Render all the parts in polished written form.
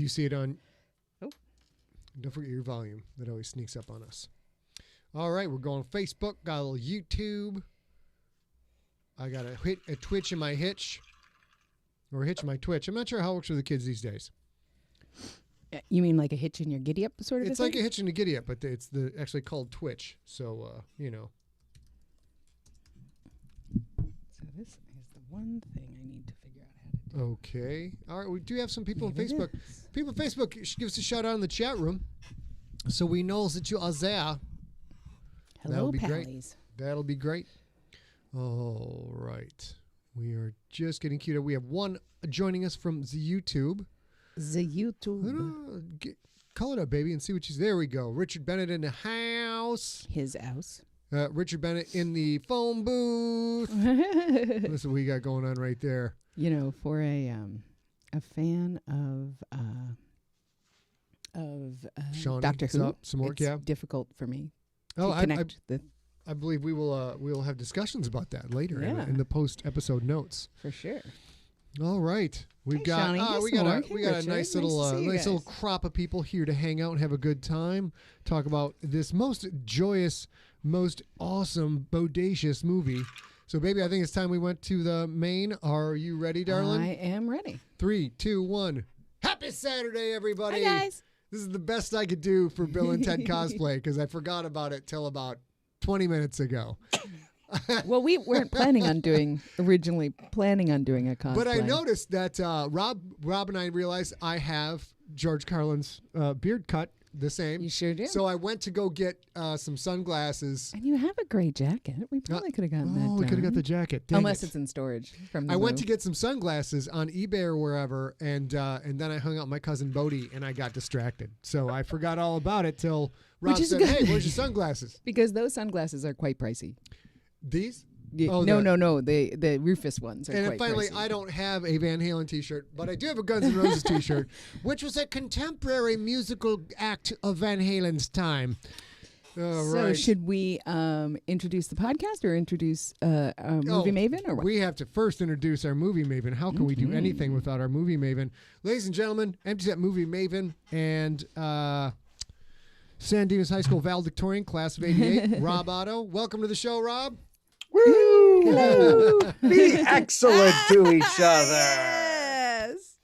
you see it on... Oh. Don't forget your volume. That always sneaks up on us. All right, we're going Facebook. Got a little YouTube. I got a Twitch in my hitch. Or a hitch in my Twitch. I'm not sure how it works with the kids these days. You mean like a hitch in your giddy up sort of It's like a hitch in a giddy up, but it's actually called Twitch. So, you know. So this is the one thing I need to figure out how to do. Okay. All right, we do have some people on Facebook. People on Facebook, give us a shout out in the chat room so we know that you are there. Hello, That'll be pallies. great. That'll be great. All right. We are just getting queued up. We have one joining us from the YouTube. The YouTube. Call it up, baby, and see what she's... There we go. Richard Bennett in the house. His house. Richard Bennett in the phone booth. Listen, what we got going on right there. You know, for a fan of Shawnee, Doctor Who, some more, it's difficult for me to connect I believe we'll have discussions about that later in the post episode notes. For sure. All right, we got a nice little crop of people here to hang out and have a good time. Talk about this most joyous, most awesome, bodacious movie. So, baby, I think it's time we went to the main. Are you ready, darling? I am ready. 3, 2, 1. Happy Saturday, everybody! Hi, guys. This is the best I could do for Bill and Ted cosplay because I forgot about it till about 20 minutes ago. Well, we weren't originally planning on doing a cosplay. But I noticed that Rob and I realized I have George Carlin's beard cut the same. You sure do. So I went to go get some sunglasses. And you have a gray jacket. We probably could have gotten that. Oh, we could have got the jacket. Dang Unless it. it's in storage from the I went to get some sunglasses on eBay or wherever, and then I hung out with my cousin Bodie, and I got distracted. So I forgot all about it till Rob said, "Hey, where's your sunglasses?" Because those sunglasses are quite pricey. These? No. The Rufus ones are and quite finally, pricey. I don't have a Van Halen T-shirt, but I do have a Guns N' Roses T-shirt, which was a contemporary musical act of Van Halen's time. So should we introduce the podcast or introduce our movie maven? Or what? We have to first introduce our movie maven. How can we do anything without our movie maven? Ladies and gentlemen, Empty Set movie maven and San Dimas High School valedictorian, class of 88, Rob Otto. Welcome to the show, Rob. Woo! Hello. Be excellent to each other. Yes.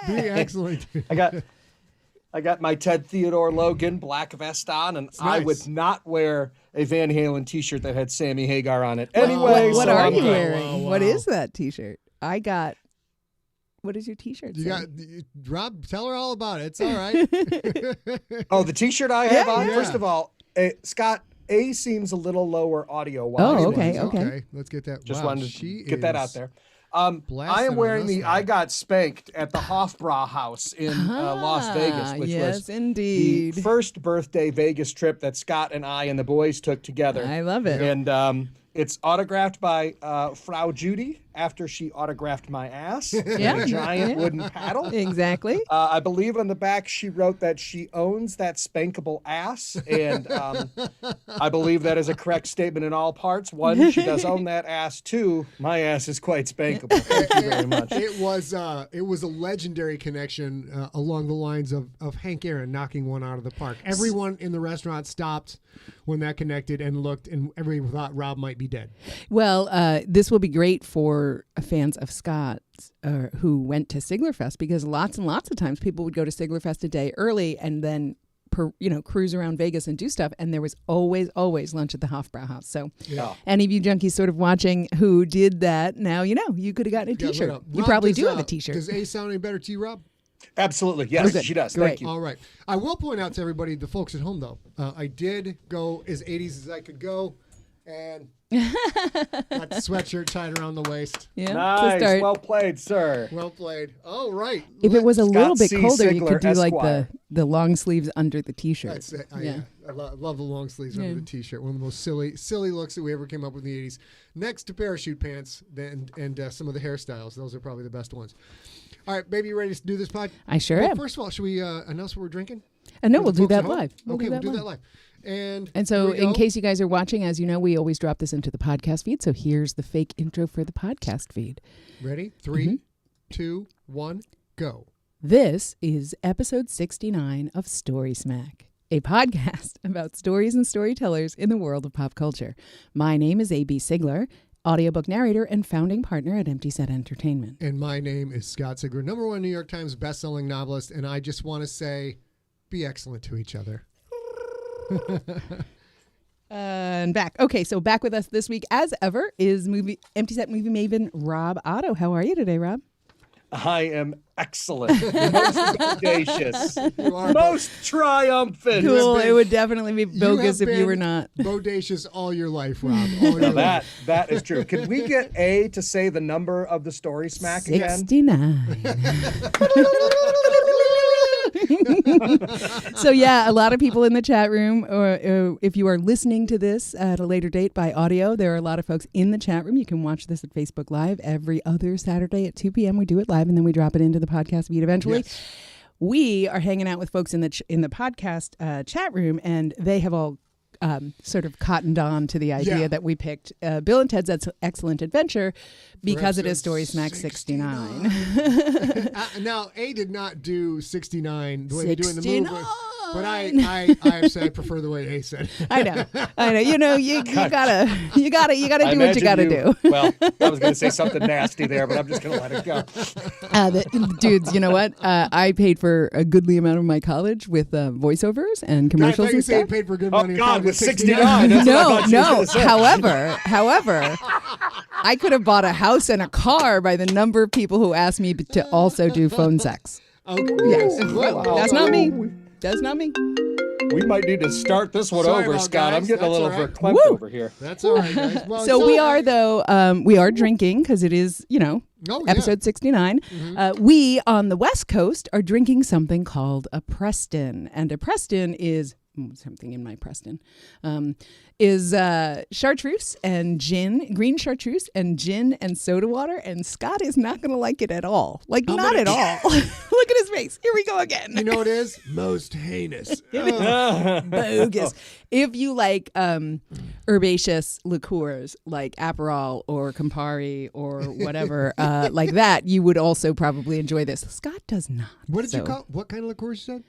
Be excellent. I got my Ted Theodore Logan black vest on, and I would not wear a Van Halen T-shirt that had Sammy Hagar on it. Anyway, what are you wearing? Wow. What is that T-shirt? I got. What is your T-shirt? Rob, tell her all about it. It's all right. Oh, the T-shirt I have on. Yeah. First of all, Scott. A seems a little lower audio wise. Oh, okay. Let's get that. Just wanted to get that out there. I am wearing I got spanked at the Hofbräu House in Las Vegas, which was indeed the first birthday Vegas trip that Scott and I and the boys took together. I love it. And it's autographed by Frau Judy after she autographed my ass. Yeah. A giant wooden paddle. Exactly. I believe on the back she wrote that she owns that spankable ass. And I believe that is a correct statement in all parts. One, she does own that ass. Two, my ass is quite spankable. Thank you very much. It was a legendary connection along the lines of Hank Aaron knocking one out of the park. Everyone in the restaurant stopped when that connected and looked, and everyone thought Rob might be dead. Well, this will be great for fans of Scott who went to Siglerfest, because lots and lots of times people would go to Siglerfest a day early and then cruise around Vegas and do stuff, and there was always lunch at the Hofbräu House. So any of you junkies sort of watching who did that, now you could have gotten a T-shirt. You probably do have a T-shirt. Does A sound any better to you, Rob? Absolutely. Yes, she does. Great. Thank you. All right. I will point out to everybody, the folks at home, though, I did go as 80s as I could go, and got the sweatshirt tied around the waist. Yeah. Nice. Well played, sir. Well played. All right. If it was a little bit C. colder, you could do Sigler, like Esquire. the long sleeves under the T-shirt. That's it. I love the long sleeves under the T-shirt. One of the most silly looks that we ever came up with in the 80s. Next to parachute pants and some of the hairstyles. Those are probably the best ones. All right, baby, you ready to do this pod? I sure am. First of all, should we announce what we're drinking? No, we'll do that live. We'll do that live. And so in case you guys are watching, as you know, we always drop this into the podcast feed. So here's the fake intro for the podcast feed. Ready? 3, 2, 1, go. This is episode 69 of StorySmack, a podcast about stories and storytellers in the world of pop culture. My name is A.B. Sigler, audiobook narrator and founding partner at Empty Set Entertainment. And my name is Scott Sigler, #1 New York Times bestselling novelist, and I just want to say, be excellent to each other. And back. Okay, so back with us this week, as ever, is Empty Set movie maven Rob Otto. How are you today, Rob? I am excellent, most bodacious, most triumphant. Cool. It would definitely be bogus if you were not. Bodacious all your life, Rob. That is true. Can we get A to say the number of the StorySmack again? 69. So yeah, a lot of people in the chat room, or if you are listening to this at a later date by audio, there are a lot of folks in the chat room. You can watch this at Facebook Live every other Saturday at 2 p.m. We do it live and then we drop it into the podcast feed eventually. Yes. We are hanging out with folks in the podcast chat room, and they have all sort of cottoned on to the idea that we picked Bill and Ted's Excellent Adventure because it is StorySmack 69. Now, A did not do 69 the way we do in the movie, but I have said I prefer the way A said. I know. You know, you gotta do what you gotta do. Well, I was gonna say something nasty there, but I'm just gonna let it go. Dudes, you know what? I paid for a goodly amount of my college with voiceovers and commercials and stuff. You paid for good money. Oh God, with 69. No. However, I could have bought a house and a car by the number of people who asked me to also do phone sex. Okay. Yes. That's not me. That's not me. We might need to start this one over, Scott. Guys. I'm getting a little verklempt over here. That's all right, guys. Well, so we are, though, we are drinking because it is, episode 69. Mm-hmm. We, on the West Coast, are drinking something called a Preston. And a Preston is... something in my Preston, is chartreuse and gin, green chartreuse and gin and soda water, and Scott is not going to like it at all. Not at all. Look at his face. Here we go again. You know what it is? Most heinous. Bogus. If you like herbaceous liqueurs like Aperol or Campari or whatever like that, you would also probably enjoy this. Scott does not. What did you call? What kind of liqueurs you said?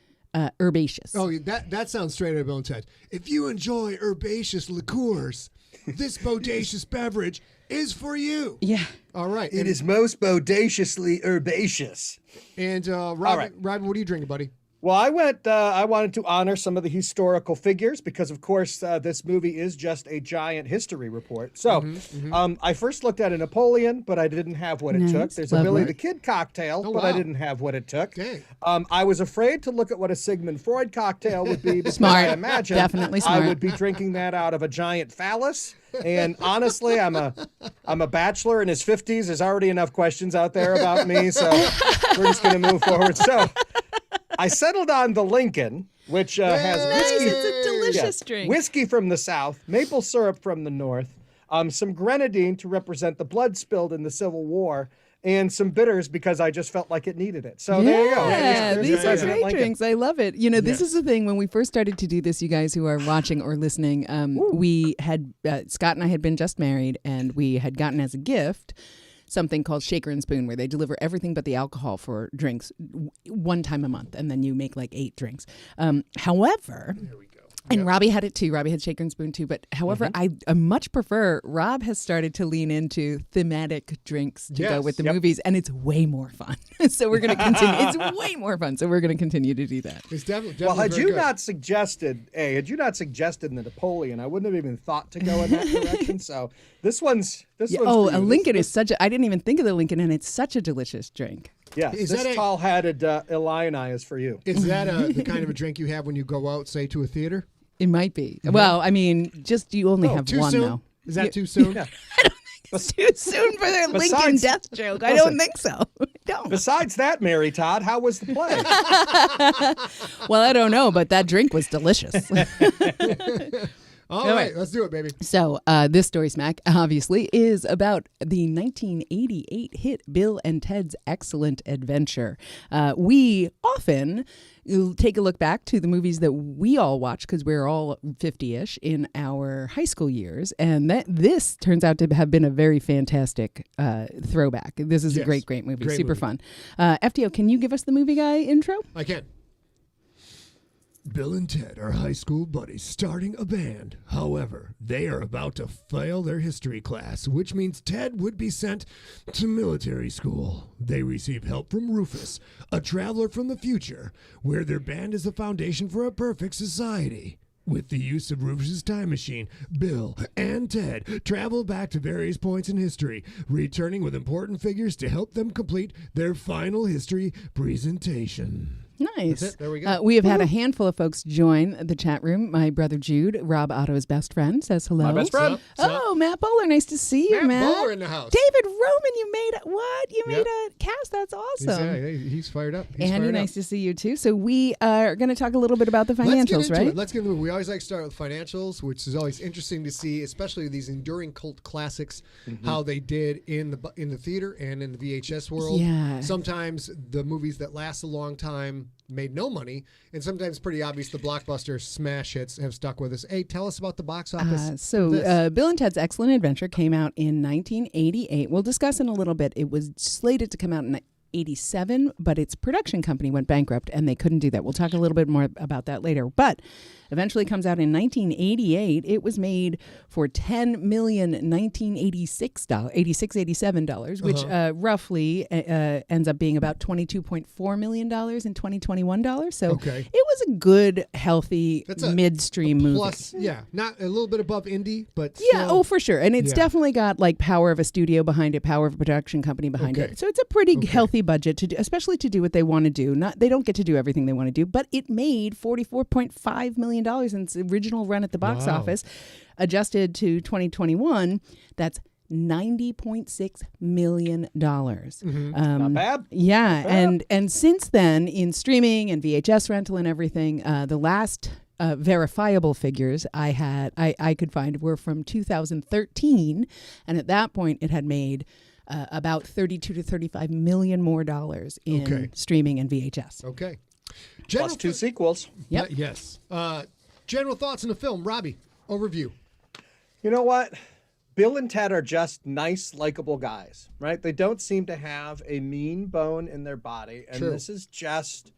Herbaceous. Oh, that sounds straight out of Bill and Ted. If you enjoy herbaceous liqueurs, this bodacious beverage is for you. Yeah. All right. It is most bodaciously herbaceous. And Robin, what are you drinking, buddy? Well, I wanted to honor some of the historical figures because, of course, this movie is just a giant history report. So I first looked at a Napoleon, but I didn't have what it took. There's a Billy the Kid cocktail, I didn't have what it took. I was afraid to look at what a Sigmund Freud cocktail would be because I imagine Definitely smart. I would be drinking that out of a giant phallus. And honestly, I'm a bachelor in his 50s. There's already enough questions out there about me, so we're just going to move forward. So I settled on the Lincoln, which has whiskey. It's a delicious drink. Whiskey from the South, maple syrup from the North, some grenadine to represent the blood spilled in the Civil War, and some bitters because I just felt like it needed it. So there you go. Yeah, these are great drinks. I love it. You know, this is the thing. When we first started to do this, you guys who are watching or listening, we had, Scott and I had been just married, and we had gotten as a gift something called Shaker and Spoon, where they deliver everything but the alcohol for drinks one time a month, and then you make like 8 drinks. However, there we go. And Robbie had it too. Robbie had Shaker and Spoon too. But however, I much prefer, Rob has started to lean into thematic drinks to go with the movies, and it's way more fun. So we're going to continue. It's way more fun. So we're going to continue to do that. It's definitely well, had you not suggested the Napoleon, I wouldn't have even thought to go in that direction. So this one's a Lincoln is such a, I didn't even think of the Lincoln, and it's such a delicious drink. Yes, this tall-hatted Illini is for you. Is that the kind of a drink you have when you go out, say, to a theater? It might be. Mm-hmm. Well, I mean, you only have one, soon? though. Is that too soon? Yeah. I don't think it's too soon for their Lincoln death joke. I don't think so. I don't. Besides that, Mary Todd, how was the play? Well, I don't know, but that drink was delicious. All right, let's do it, baby. So this StorySmack, obviously, is about the 1988 hit Bill and Ted's Excellent Adventure. We often take a look back to the movies that we all watched, because we're all 50-ish in our high school years, and this turns out to have been a very fantastic throwback. This is a great movie. Super fun. FTO, can you give us the movie guy intro? I can. Bill and Ted are high school buddies starting a band. However, they are about to fail their history class, which means Ted would be sent to military school. They receive help from Rufus, a traveler from the future, where their band is the foundation for a perfect society. With the use of Rufus' time machine, Bill and Ted travel back to various points in history, returning with important figures to help them complete their final history presentation. Nice. That's it. There we go. We have had a handful of folks join the chat room. My brother Jude, Rob Otto's best friend, says hello. My best friend. Oh, Matt Bowler. Nice to see you, Matt. Matt Bowler in the house. David Roman, you made what? You made a cast. That's awesome. He's fired up. Andy, nice to see you too. So we are going to talk a little bit about the financials, right? Let's get into it. We always like to start with financials, which is always interesting to see, especially these enduring cult classics, how they did in the theater and in the VHS world. Yeah. Sometimes the movies that last a long time made no money, and sometimes pretty obvious the blockbuster smash hits have stuck with us. Hey, tell us about the box office. Bill and Ted's Excellent Adventure came out in 1988. We'll discuss in a little bit. It was slated to come out in 87, but its production company went bankrupt and they couldn't do that. We'll talk a little bit more about that later. But eventually comes out in 1988. It was made for $10,1986, which roughly ends up being about $22.4 million in 2021 dollars. So it was a good, healthy, midstream movie. Plus, not a little bit above indie, but still, for sure. And it's definitely got like power of a studio behind it, power of a production company behind it. So it's a pretty healthy budget to do, especially to do what they want to do. They don't get to do everything they want to do, but it made $44.5 million in its original run at the box office. Adjusted to 2021, that's $90.6 million. Not bad. Yeah, and since then, in streaming and VHS rental and everything, the last verifiable figures I could find were from 2013, and at that point, it had made about $32 to $35 million more dollars in streaming and VHS. Okay. Plus 2 sequels. Yep. Yes. General thoughts on the film, Robbie. Overview. You know what? Bill and Ted are just nice, likable guys, right? They don't seem to have a mean bone in their body, and this is just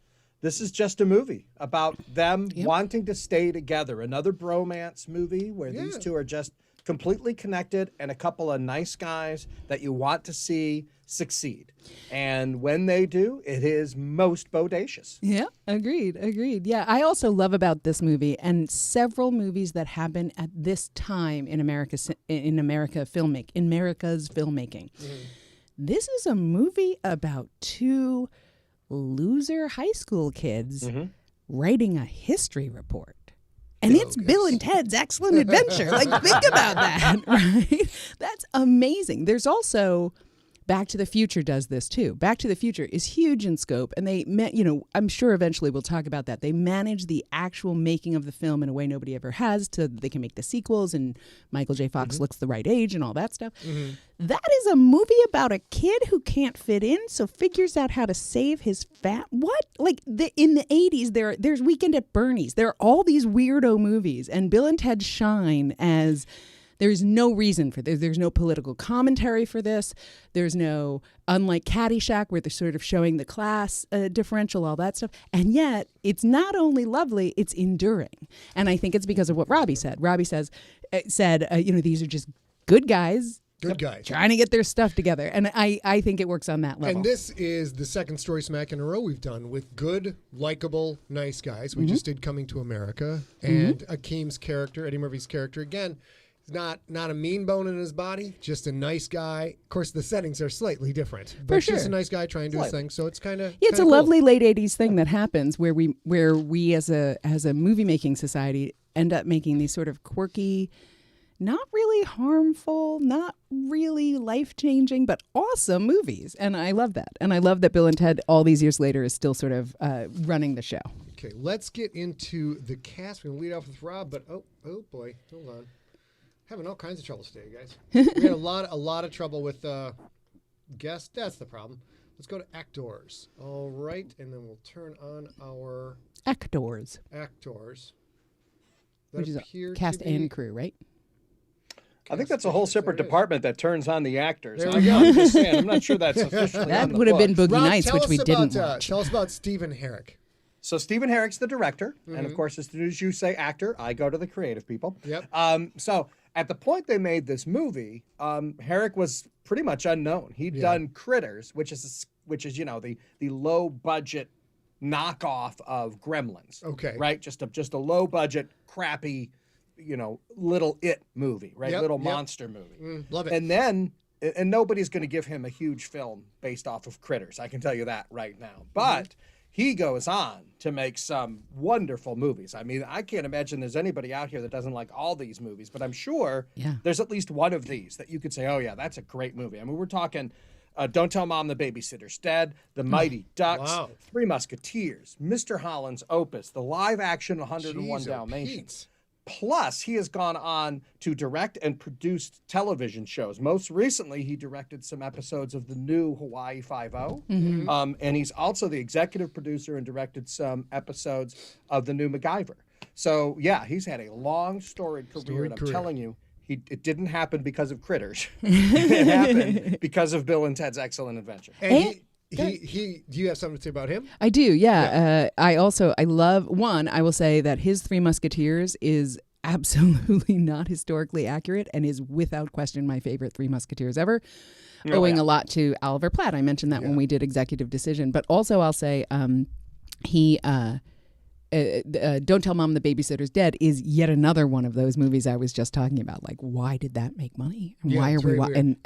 a movie about them wanting to stay together. Another bromance movie where these two are just completely connected and a couple of nice guys that you want to see succeed. And when they do, it is most bodacious. Yeah, agreed. Yeah, I also love about this movie and several movies that happen at this time in America's filmmaking. This is a movie about two loser high school kids writing a history report. And it's Bill and Ted's Excellent Adventure. Like, think about that, right? That's amazing. There's also Back to the Future does this too. Back to the Future is huge in scope, and they, I'm sure eventually we'll talk about that. They manage the actual making of the film in a way nobody ever has, so that they can make the sequels, and Michael J. Fox looks the right age and all that stuff. That is a movie about a kid who can't fit in, so figures out how to save his fat. What? Like in the 80s, there's Weekend at Bernie's. There are all these weirdo movies, and Bill and Ted shine as. There's no reason for this. There's no political commentary for this. There's no, unlike Caddyshack, where they're sort of showing the class differential, all that stuff. And yet, it's not only lovely, it's enduring. And I think it's because of what Robbie said. Robbie said, these are just good guys. Trying to get their stuff together. And I think it works on that level. And this is the second StorySmack in a row we've done with good, likable, nice guys. We just did Coming to America. And Akeem's character, Eddie Murphy's character, again, not a mean bone in his body, just a nice guy. Of course, the settings are slightly different, but just a nice guy trying to do his thing. So it's kind of it's a lovely late 80s thing that happens where we as a movie making society end up making these sort of quirky, not really harmful, not really life changing, but awesome movies. And I love that. And I love that Bill and Ted all these years later is still sort of running the show. Okay, let's get into the cast. We're going to lead off with Rob, but oh boy, hold on. Having all kinds of trouble today, guys. We had a lot of trouble with guests. That's the problem. Let's go to actors. All right, and then we'll turn on our actors. Which is cast and crew, right? I think that's a whole separate department that turns on the actors. I'm just saying, I'm not sure that's officially that would have been Boogie Rob, Nights, which we didn't watch. Tell us about Stephen Herrick. So Stephen Herrick's the director, and of course, as soon as you say actor, I go to the creative people. Yep. So at the point they made this movie, Herrick was pretty much unknown. He'd done Critters, which is the low budget knockoff of Gremlins. Okay. Right, just a low budget, crappy, little It movie, right? Little monster movie. Love it. And then, and nobody's going to give him a huge film based off of Critters. I can tell you that right now. But he goes on to make some wonderful movies. I mean, I can't imagine there's anybody out here that doesn't like all these movies, but I'm sure there's at least one of these that you could say, oh yeah, that's a great movie. I mean, we're talking Don't Tell Mom the Babysitter's Dead, The Mighty Ducks, Three Musketeers, Mr. Holland's Opus, the live action 101 Dalmatians. Plus, he has gone on to direct and produce television shows. Most recently, he directed some episodes of the new Hawaii Five-0. And he's also the executive producer and directed some episodes of the new MacGyver. So, yeah, he's had a long, storied career. And I'm telling you, it didn't happen because of Critters. It happened because of Bill and Ted's Excellent Adventure. And do you have something to say about him? I do, yeah. I will say that his Three Musketeers is absolutely not historically accurate and is without question my favorite Three Musketeers ever, owing a lot to Oliver Platt. I mentioned that when we did Executive Decision. But also I'll say Don't Tell Mom the Babysitter's Dead is yet another one of those movies I was just talking about. Like, why did that make money? And why are we and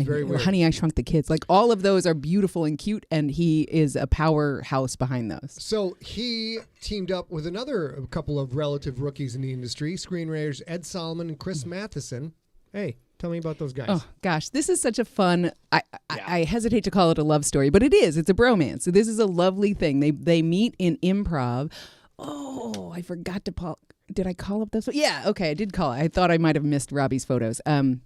Honey, I Shrunk the Kids? Like, all of those are beautiful and cute, and he is a powerhouse behind those. So he teamed up with a couple of relative rookies in the industry, screenwriters Ed Solomon and Chris Matheson. Hey, tell me about those guys. Oh, gosh. This is such a fun... I hesitate to call it a love story, but it is. It's a bromance. So this is a lovely thing. They meet in improv. Oh, I forgot to did I call up this? Yeah, okay, I did call it. I thought I might have missed Robbie's photos. The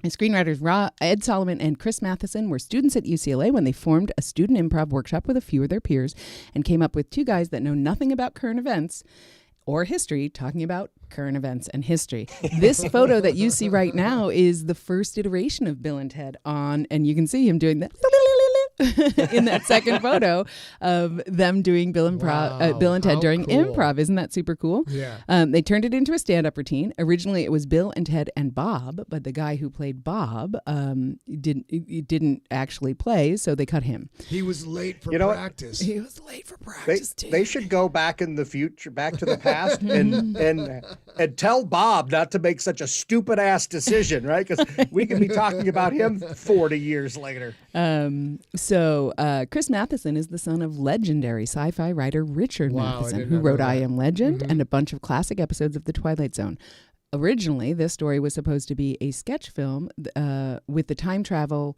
screenwriters Ed Solomon and Chris Matheson were students at UCLA when they formed a student improv workshop with a few of their peers and came up with two guys that know nothing about current events or history talking about current events and history. This photo that you see right now is the first iteration of Bill and Ted and you can see him doing that in that second photo of them doing Bill and Ted during improv. Isn't that super cool? Yeah. They turned it into a stand-up routine. Originally, it was Bill and Ted and Bob, but the guy who played Bob didn't actually play, so they cut him. He was late for practice. He was late for practice, too. They should go back in the future, back to the past, and tell Bob not to make such a stupid-ass decision, right? Because we could be talking about him 40 years later. So Chris Matheson is the son of legendary sci-fi writer Richard Matheson, who wrote I Am Legend and a bunch of classic episodes of The Twilight Zone. Originally, this story was supposed to be a sketch film with the time travel,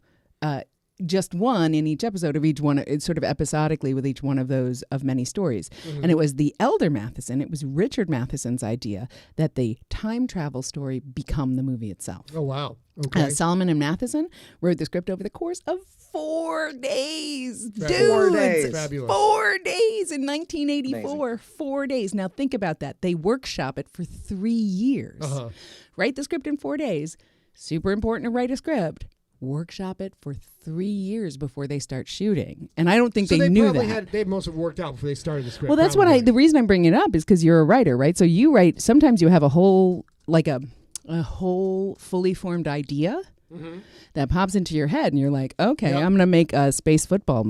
just one in each episode of each one, it's sort of episodically with each one of those of many stories. And it was the elder Matheson, it was Richard Matheson's idea that the time travel story become the movie itself. Oh, wow. Okay. Solomon and Matheson wrote the script over the course of 4 days. Dude, 4 days. Fabulous. 4 days in 1984. Amazing. 4 days. Now think about that. They workshop it for 3 years. Write the script in 4 days. Super important to write a script. Workshop it for 3 years before they start shooting. And I don't think they knew that. They must have worked out before they started the script. Well, that's the reason I'm bringing it up is because you're a writer, right? So you write, sometimes you have a whole fully formed idea that pops into your head, and you're like, okay, I'm going to make a space football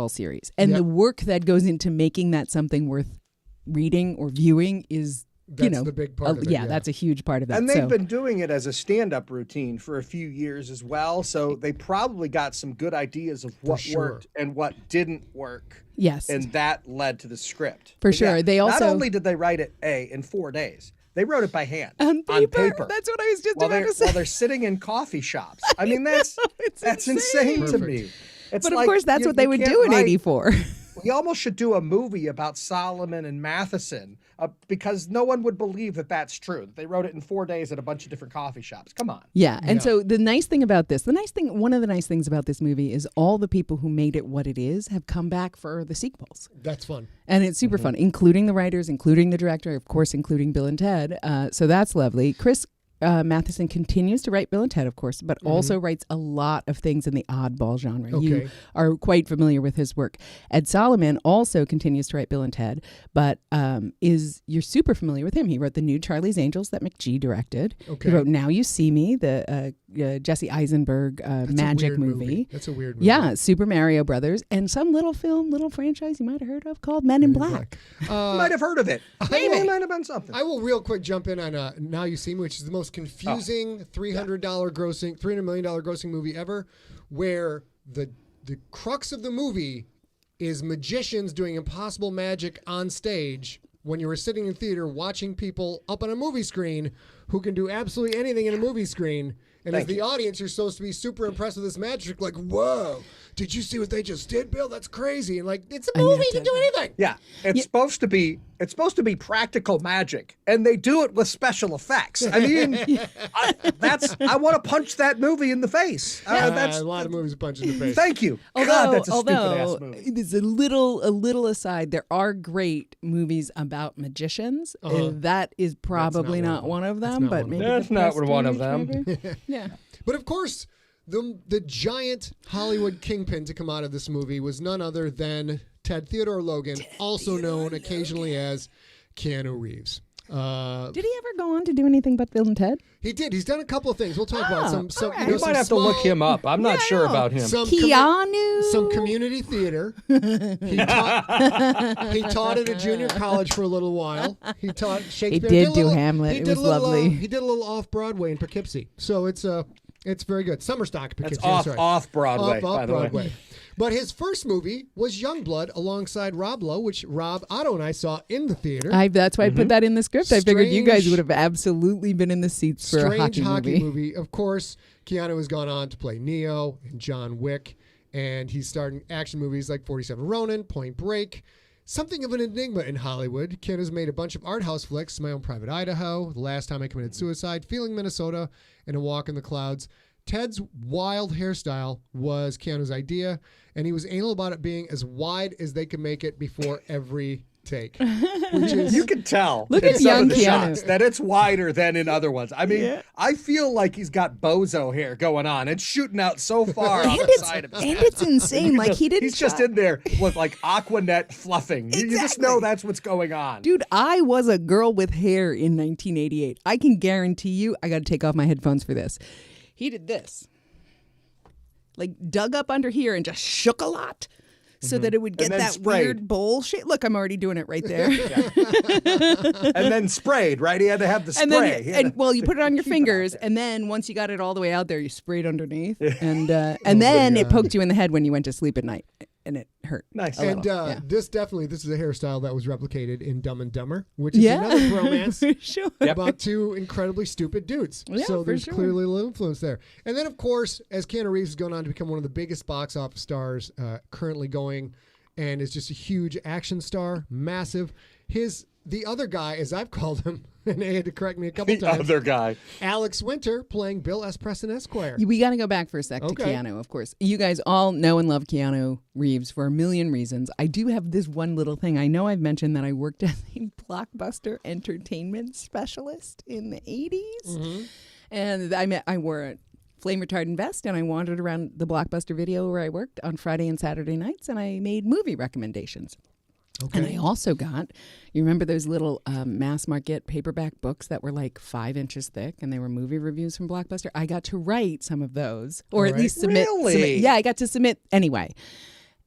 series. And the work that goes into making that something worth reading or viewing is the big part of it. Yeah, that's a huge part of that. And they've been doing it as a stand-up routine for a few years as well, so they probably got some good ideas of what worked and what didn't work. Yes. And that led to the script. For sure. Yeah, they also... Not only did they write it, in 4 days, they wrote it by hand. On paper. That's what I was just about to say. While they're sitting in coffee shops. I mean, that's insane to me. But of course, that's what they would do in 84. He almost should do a movie about Solomon and Matheson because no one would believe that that's true. They wrote it in 4 days at a bunch of different coffee shops. Come on. Yeah. And so the nice thing about this, one of the nice things about this movie is all the people who made it what it is have come back for the sequels. That's fun. And it's super fun, including the writers, including the director, of course, including Bill and Ted. So that's lovely. Chris Matheson continues to write Bill and Ted, of course, but also writes a lot of things in the oddball genre. Okay. You are quite familiar with his work. Ed Solomon also continues to write Bill and Ted, but you're super familiar with him. He wrote The New Charlie's Angels that McGee directed. Okay. He wrote Now You See Me, the Jesse Eisenberg magic movie. That's a weird movie. Yeah, Super Mario Brothers, and some little franchise you might have heard of called Men in Black. You might have heard of it. Maybe it might have been something. I will real quick jump in on Now You See Me, which is the most confusing $300 million grossing movie ever, where the crux of the movie is magicians doing impossible magic on stage when you were sitting in theater watching people up on a movie screen who can do absolutely anything in a movie screen. And as the audience, you're supposed to be super impressed with this magic, like, whoa, did you see what they just did, Bill? That's crazy. And like, it's a movie, you can do anything. Yeah. It's supposed to be practical magic, and they do it with special effects. I mean, I want to punch that movie in the face. That's a lot of movies punch in the face. Thank you. God, that's a stupid-ass movie. There's a little aside. There are great movies about magicians. That is probably not one of them, but maybe that's not one of them. Yeah. But of course, the giant Hollywood kingpin to come out of this movie was none other than Ted Theodore Logan, also known occasionally as Keanu Reeves. Did he ever go on to do anything but Bill and Ted? He did. He's done a couple of things. We'll talk about some. Right. You might have to look him up. I'm not sure about him. Keanu. Some community theater. He taught at a junior college for a little while. He taught Shakespeare. He did do Hamlet. It was lovely. He did a little off Broadway in Poughkeepsie. So it's very good. Summer stock Poughkeepsie. That's off Broadway. Off by the Broadway. way. But his first movie was Youngblood alongside Rob Lowe, which Rob Otto and I saw in the theater. That's why I put that in the script. I figured you guys would have absolutely been in the seats for a strange hockey movie. Of course, Keanu has gone on to play Neo and John Wick, and he's starring action movies like 47 Ronin, Point Break. Something of an enigma in Hollywood. Keanu's made a bunch of art house flicks, My Own Private Idaho, The Last Time I Committed Suicide, Feeling Minnesota, and A Walk in the Clouds. Ted's wild hairstyle was Keanu's idea, and he was anal about it being as wide as they could make it before every take. Which is, you can tell Look in at some young of the Keanu. shots that it's wider than in other ones. I mean, I feel like he's got bozo hair going on. It's shooting out so far on the side of his head. And it's insane. Like he didn't. He's just in there with like Aquanet fluffing. You just know that's what's going on. Dude, I was a girl with hair in 1988. I can guarantee you I got to take off my headphones for this. He did this. Like dug up under here and just shook a lot so that it would get that weird bowl shape. Look, I'm already doing it right there. And then sprayed, right? He had to have the spray. Well, you put it on your fingers, and then once you got it all the way out there, you sprayed underneath. And then it poked you in the head when you went to sleep at night. And it hurt. Nice. And this is a hairstyle that was replicated in Dumb and Dumber, which is another bromance sure. about two incredibly stupid dudes. Yeah, so there's sure. clearly a little influence there. And then, of course, as Keanu Reeves has gone on to become one of the biggest box office stars currently going, and is just a huge action star, massive. The other guy, as I've called him, and they had to correct me a couple times. The other guy. Alex Winter playing Bill S. Preston Esquire. We got to go back for a sec to Keanu, of course. You guys all know and love Keanu Reeves for a million reasons. I do have this one little thing. I know I've mentioned that I worked as a blockbuster entertainment specialist in the 80s. Mm-hmm. And I wore a flame retardant vest, and I wandered around the Blockbuster Video where I worked on Friday and Saturday nights, and I made movie recommendations. Okay. And I also got, you remember those little mass market paperback books that were like 5 inches thick, and they were movie reviews from Blockbuster? I got to write some of those, or at least submit. Yeah, I got to submit anyway.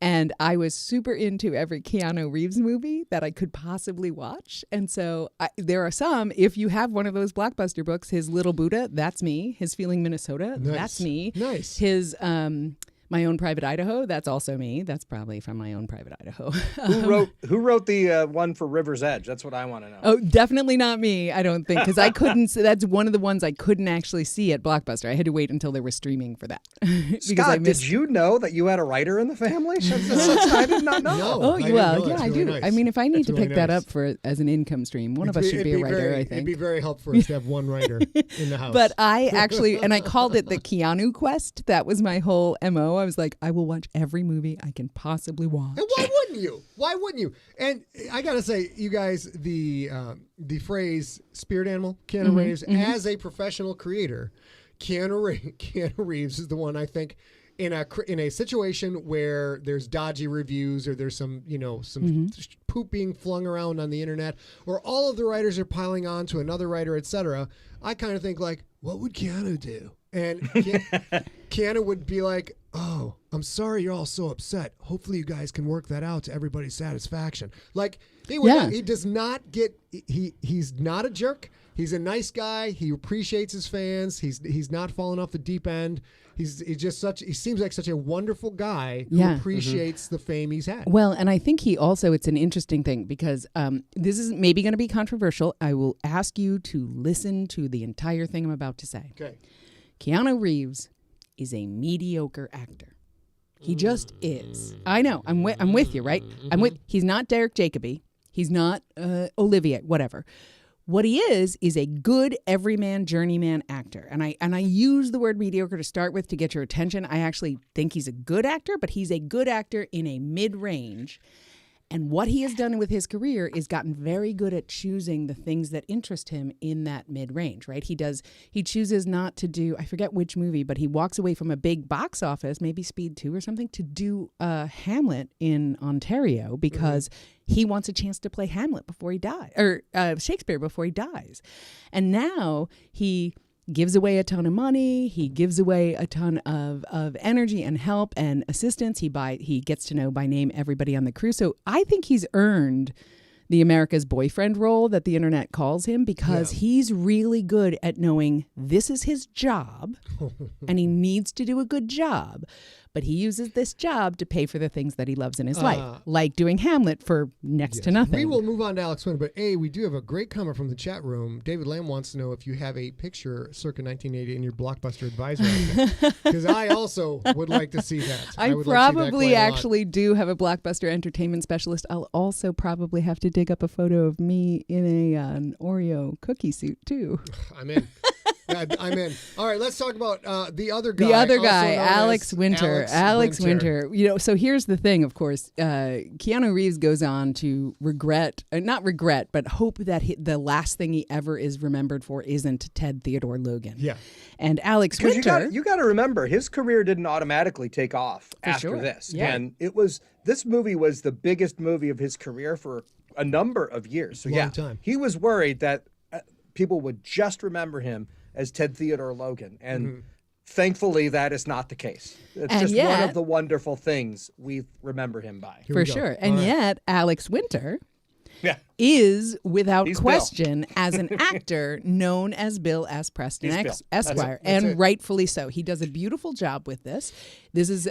And I was super into every Keanu Reeves movie that I could possibly watch. And so there are some, if you have one of those Blockbuster books, his Little Buddha, that's me. His Feeling Minnesota, that's me. Nice. His My Own Private Idaho, that's also me. That's probably from My Own Private Idaho. Who wrote the one for River's Edge? That's what I want to know. Oh, definitely not me, I don't think, because I couldn't. That's one of the ones I couldn't actually see at Blockbuster. I had to wait until they were streaming for that. Scott, did you know that you had a writer in the family? I did not know. No, oh, well, yeah, I do. Nice. I mean, if I need to really pick that up as an income stream, one of us should be a writer, I think. It'd be very helpful for us to have one writer in the house. But I actually, and I called it the Keanu Quest. That was my whole MO. I was like, I will watch every movie I can possibly watch. And why wouldn't you? Why wouldn't you? And I gotta say, you guys, the phrase "spirit animal" Keanu Reeves as a professional creator, Keanu Reeves is the one I think in a situation where there's dodgy reviews or there's some poop being flung around on the internet, or all of the writers are piling on to another writer, etc. I kind of think like, what would Keanu do? And Keanu would be like, oh, I'm sorry you're all so upset. Hopefully you guys can work that out to everybody's satisfaction. Like, he does not get, he's not a jerk. He's a nice guy. He appreciates his fans. He's not falling off the deep end. He seems like such a wonderful guy who appreciates the fame he's had. Well, and I think it's an interesting thing because this is maybe going to be controversial. I will ask you to listen to the entire thing I'm about to say. Okay. Keanu Reeves is a mediocre actor. He just is. I know. I'm with you, right? He's not Derek Jacobi. He's not Olivier, whatever. What he is a good everyman journeyman actor. And I use the word mediocre to start with to get your attention. I actually think he's a good actor, but he's a good actor in a mid-range. And what he has done with his career is gotten very good at choosing the things that interest him in that mid-range, right? He chooses not to do, I forget which movie, but he walks away from a big box office, maybe Speed 2 or something, to do Hamlet in Ontario because he wants a chance to play Hamlet before he dies, or Shakespeare before he dies. And now he gives away a ton of money. He gives away a ton of energy and help and assistance. He gets to know by name everybody on the crew. So I think he's earned the America's boyfriend role that the internet calls him because he's really good at knowing this is his job and he needs to do a good job. But he uses this job to pay for the things that he loves in his life, like doing Hamlet for next to nothing. We will move on to Alex Winter, but we do have a great comment from the chat room. David Lamb wants to know if you have a picture circa 1980 in your Blockbuster advisor. Because I also would like to see that. I probably actually do have a Blockbuster entertainment specialist. I'll also probably have to dig up a photo of me in an Oreo cookie suit, too. I'm in. I'm in. All right, let's talk about the other guy. The other guy, Alex Winter. Alex Winter. So here's the thing, of course. Keanu Reeves goes on to not regret, but hope that the last thing he ever is remembered for isn't Ted Theodore Logan. Yeah. And Alex Winter. You got to remember, his career didn't automatically take off after this. Yeah. And this movie was the biggest movie of his career for a number of years. So Long time. He was worried that people would just remember him as Ted Theodore Logan. And thankfully, that is not the case. It's one of the wonderful things we remember him by. For sure. And yet, Alex Winter is, without question, as an actor, known as Bill S. Preston Esquire. And rightfully so. He does a beautiful job with this. This is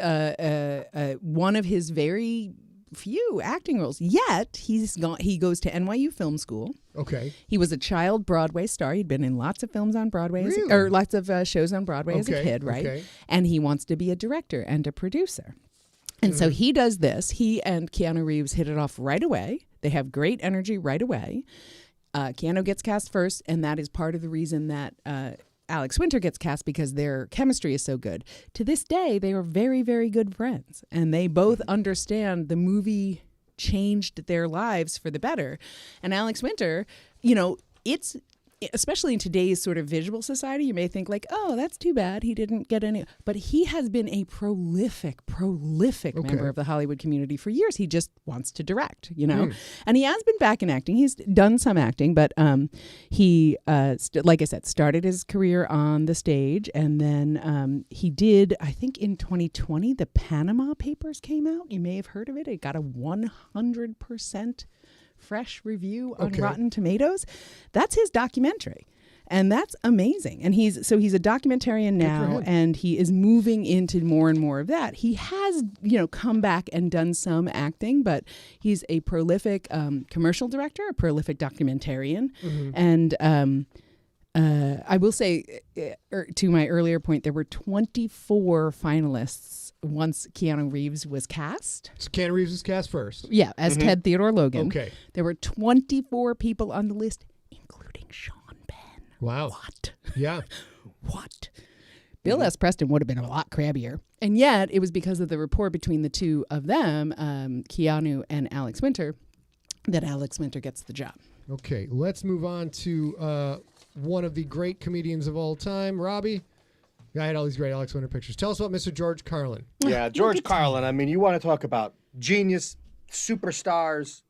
one of his very few acting roles. Yet he goes to NYU Film School. Okay. He was a child Broadway star. He'd been in lots of films on Broadway, or lots of shows on Broadway as a kid, right? Okay. And he wants to be a director and a producer. And so he does this. He and Keanu Reeves hit it off right away. They have great energy right away. Keanu gets cast first, and that is part of the reason that Alex Winter gets cast, because their chemistry is so good. To this day, they are very, very good friends, and they both understand the movie changed their lives for the better. And Alex Winter, it's, especially in today's sort of visual society, you may think like, oh, that's too bad he didn't get any. But he has been a prolific member of the Hollywood community for years. He just wants to direct, And he has been back in acting. He's done some acting, but he, like I said, started his career on the stage. And then he did, I think in 2020, the Panama Papers came out. You may have heard of it. It got a 100% fresh review on Rotten Tomatoes. That's his documentary. And that's amazing. And he's a documentarian now, and he is moving into more and more of that. He has, come back and done some acting, but he's a prolific commercial director, a prolific documentarian. And I will say, to my earlier point, there were 24 finalists once Keanu Reeves was cast. So Keanu Reeves was cast first? Yeah, as Ted Theodore Logan. Okay. There were 24 people on the list, including Sean Penn. Wow. What? Yeah. What? Bill S. Preston would have been a lot crabbier. And yet, it was because of the rapport between the two of them, Keanu and Alex Winter, that Alex Winter gets the job. Okay, let's move on to one of the great comedians of all time, Robbie. I had all these great Alex Winter pictures. Tell us about Mr. George Carlin. Yeah, George Carlin. I mean, you want to talk about genius, superstars.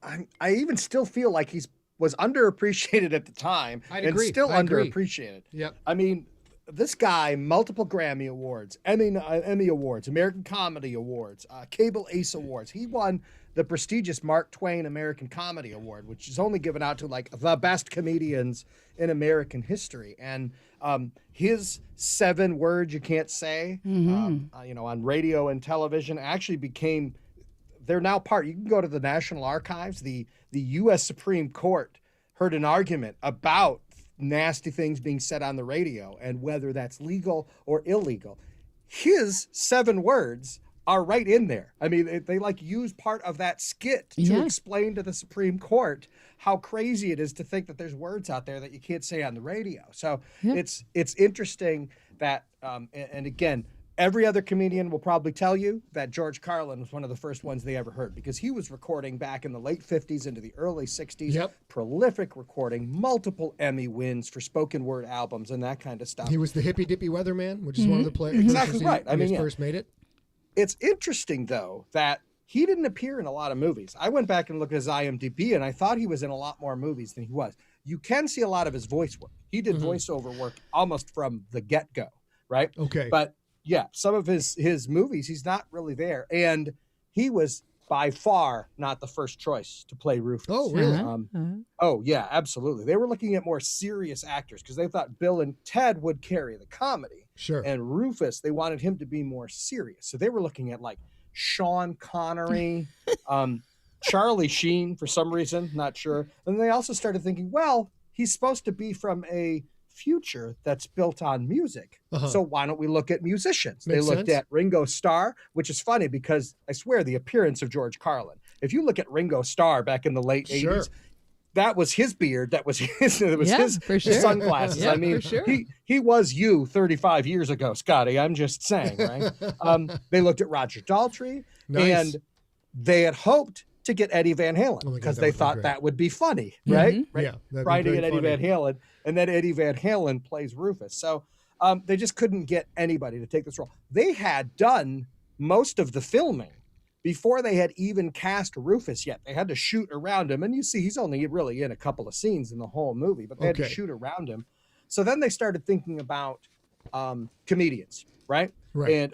I even still feel like was underappreciated at the time. I'd agree. Still underappreciated. Yep. I mean, this guy, multiple Grammy Awards, Emmy Awards, American Comedy Awards, Cable Ace Awards. He won the prestigious Mark Twain American Comedy Award, which is only given out to like the best comedians in American history. And his 7 words you can't say, on radio and television actually became, they're now part, you can go to the National Archives, the U.S. Supreme Court heard an argument about nasty things being said on the radio and whether that's legal or illegal. His 7 words are right in there. I mean, they like use part of that skit to explain to the Supreme Court how crazy it is to think that there's words out there that you can't say on the radio. So it's interesting that, and again, every other comedian will probably tell you that George Carlin was one of the first ones they ever heard because he was recording back in the late 50s into the early 60s. Prolific recording, multiple Emmy wins for spoken word albums and that kind of stuff. He was the hippy dippy weatherman, which is one of the players. Exactly right. I mean, first made it. It's interesting, though, that he didn't appear in a lot of movies. I went back and looked at his IMDb, and I thought he was in a lot more movies than he was. You can see a lot of his voice work. He did voiceover work almost from the get-go, right? Okay. But, yeah, some of his movies, he's not really there. And he was by far not the first choice to play Rufus. Oh, really? Oh, yeah, absolutely. They were looking at more serious actors because they thought Bill and Ted would carry the comedy. Sure. And Rufus, they wanted him to be more serious. So they were looking at like Sean Connery, Charlie Sheen for some reason, not sure. And they also started thinking, well, he's supposed to be from a future that's built on music. So why don't we look at musicians? They looked at Ringo Starr, which is funny because I swear the appearance of George Carlin. If you look at Ringo Starr back in the late 80s, that was his beard. That was his sunglasses. I mean, he was you 35 years ago, Scotty. I'm just saying, right? They looked at Roger Daltrey, and they had hoped to get Eddie Van Halen because they thought that would be funny, right? Yeah, trying to get Eddie Van Halen, and then Eddie Van Halen plays Rufus. So they just couldn't get anybody to take this role. They had done most of the filming before they had even cast Rufus yet. They had to shoot around him. And you see, he's only really in a couple of scenes in the whole movie, but they had to shoot around him. So then they started thinking about comedians, right? And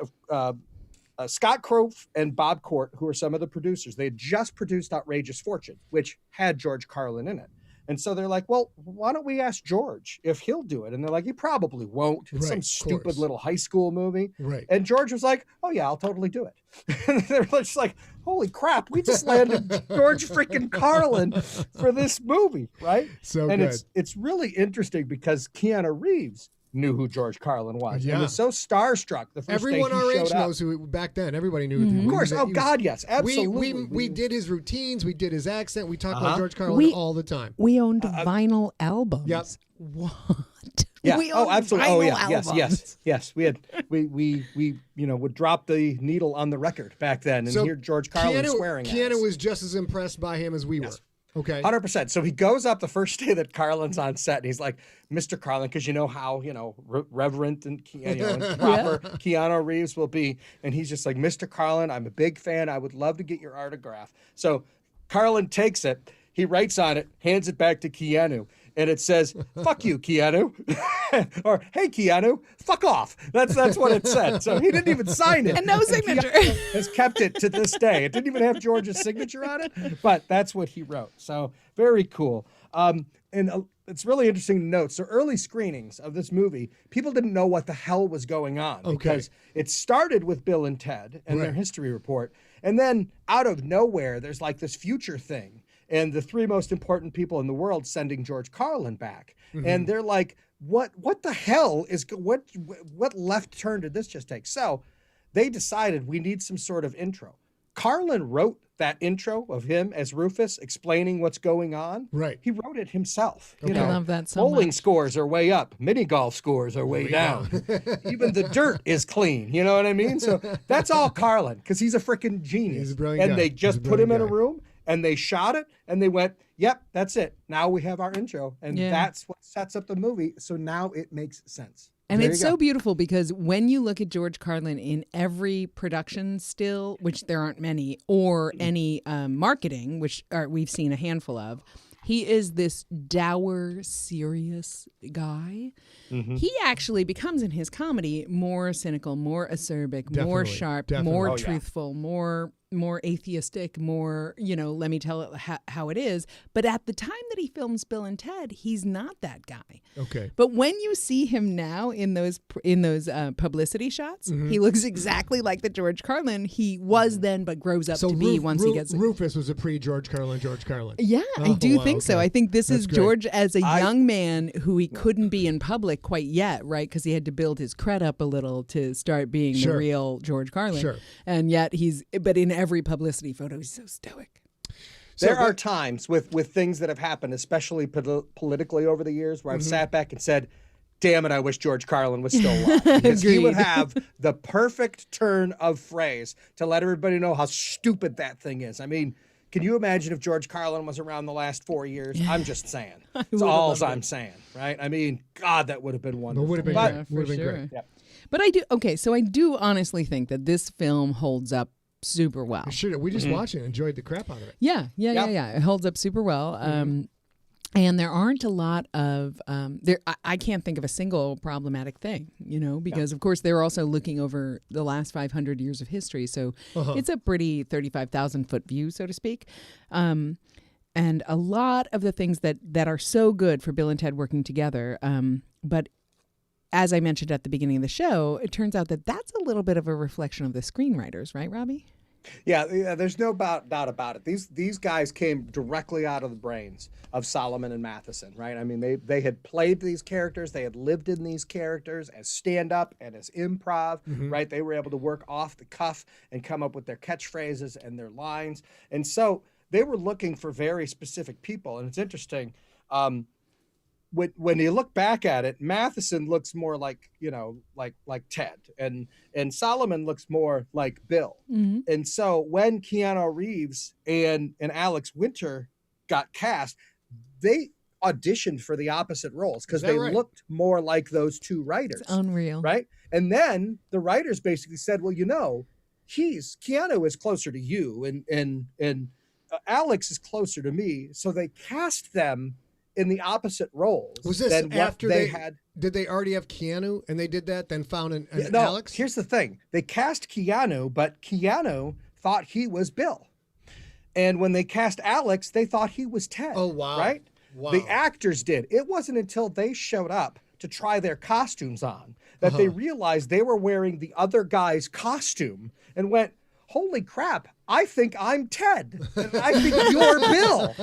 Scott Krof and Bob Court, who are some of the producers, they had just produced Outrageous Fortune, which had George Carlin in it. And so they're like, well, why don't we ask George if he'll do it? And they're like, he probably won't. It's some stupid little high school movie. And George was like, oh, yeah, I'll totally do it. And they're just like, holy crap, we just landed George freaking Carlin for this movie, right? It's really interesting because Keanu Reeves knew who George Carlin was. And was so starstruck the first Everyone day he our age showed up. knows who back then. Everybody knew who Of course. Oh, God, yes. Absolutely. We did his routines. We did his accent. We talked about George Carlin all the time. We owned vinyl albums. Yep. What? Yeah. We owned absolutely. vinyl Oh, yeah. albums. Yes. We had we would drop the needle on the record back then and hear George Carlin swearing. Keanu was just as impressed by him as we were. Okay. 100%. So he goes up the first day that Carlin's on set, and he's like, Mr. Carlin, because you know how, reverent and, and proper Keanu Reeves will be. And he's just like, Mr. Carlin, I'm a big fan. I would love to get your autograph. So Carlin takes it. He writes on it, hands it back to Keanu. And it says, fuck you, Keanu. Or, hey, Keanu, fuck off. That's what it said. So he didn't even sign it. And no signature. Keanu has kept it to this day. It didn't even have George's signature on it, but that's what he wrote. So very cool. And it's really interesting to note. So early screenings of this movie, people didn't know what the hell was going on because it started with Bill and Ted and their history report. And then out of nowhere, there's like this future thing. And the three most important people in the world sending George Carlin back. And they're like, what the hell is, what left turn did this just take? So they decided we need some sort of intro. Carlin wrote that intro of him as Rufus explaining what's going on. Right. He wrote it himself. I love that so bowling much. Scores are way up. Mini golf scores are way down. Even the dirt is clean. You know what I mean? So that's all Carlin because he's a freaking genius. He's a brilliant guy. They just put him in a room and they shot it and they went, yep, that's it. Now we have our intro. And that's what sets up the movie. So now it makes sense. And it's so beautiful because when you look at George Carlin in every production still, which there aren't many, or any marketing, which we've seen a handful of, he is this dour, serious guy. He actually becomes in his comedy more cynical, more acerbic, more sharp, more truthful, more atheistic, more, let me tell it how it is. But at the time that he films Bill and Ted, he's not that guy. Okay. But when you see him now in those publicity shots, he looks exactly like the George Carlin he was then, but grows up to be once he gets it. Rufus was a pre-George Carlin, George Carlin. Yeah, I do think so. I think this is George as a young man who he couldn't be in public quite yet, right? Because he had to build his cred up a little to start being the real George Carlin. Sure. And yet but in every publicity photo, he's so stoic. There are times with things that have happened, especially politically over the years, where I've sat back and said, damn it, I wish George Carlin was still alive. Because he would have the perfect turn of phrase to let everybody know how stupid that thing is. I mean, can you imagine if George Carlin was around the last 4 years? I'm just saying. That's all I'm saying, right? I mean, God, that would have been wonderful. It would have been great. Would have been great. Yeah. But I do honestly think that this film holds up super well. Sure, we just watched it and enjoyed the crap out of it. Yeah. It holds up super well. And there aren't a lot of I can't think of a single problematic thing, because of course they're also looking over the last 500 years of history. So it's a pretty 35,000 foot view, so to speak. And a lot of the things that are so good for Bill and Ted working together. But as I mentioned at the beginning of the show, it turns out that that's a little bit of a reflection of the screenwriters, right, Robbie? Yeah, there's no doubt about it. These guys came directly out of the brains of Solomon and Matheson, right? I mean, they had played these characters, they had lived in these characters as stand-up and as improv, right? They were able to work off the cuff and come up with their catchphrases and their lines. And so they were looking for very specific people. And it's interesting, when you look back at it, Matheson looks more like Ted, and Solomon looks more like Bill. And so when Keanu Reeves and Alex Winter got cast, they auditioned for the opposite roles because they looked more like those two writers. It's unreal, right? And then the writers basically said, well, Keanu is closer to you, and Alex is closer to me, so they cast them in the opposite roles. Was this after they had? Did they already have Keanu and they did that, then found an Alex? Here's the thing. They cast Keanu, but Keanu thought he was Bill. And when they cast Alex, they thought he was Ted. Oh, wow. Right? Wow. The actors did. It wasn't until they showed up to try their costumes on that they realized they were wearing the other guy's costume and went, holy crap, I think I'm Ted. And I think you're Bill.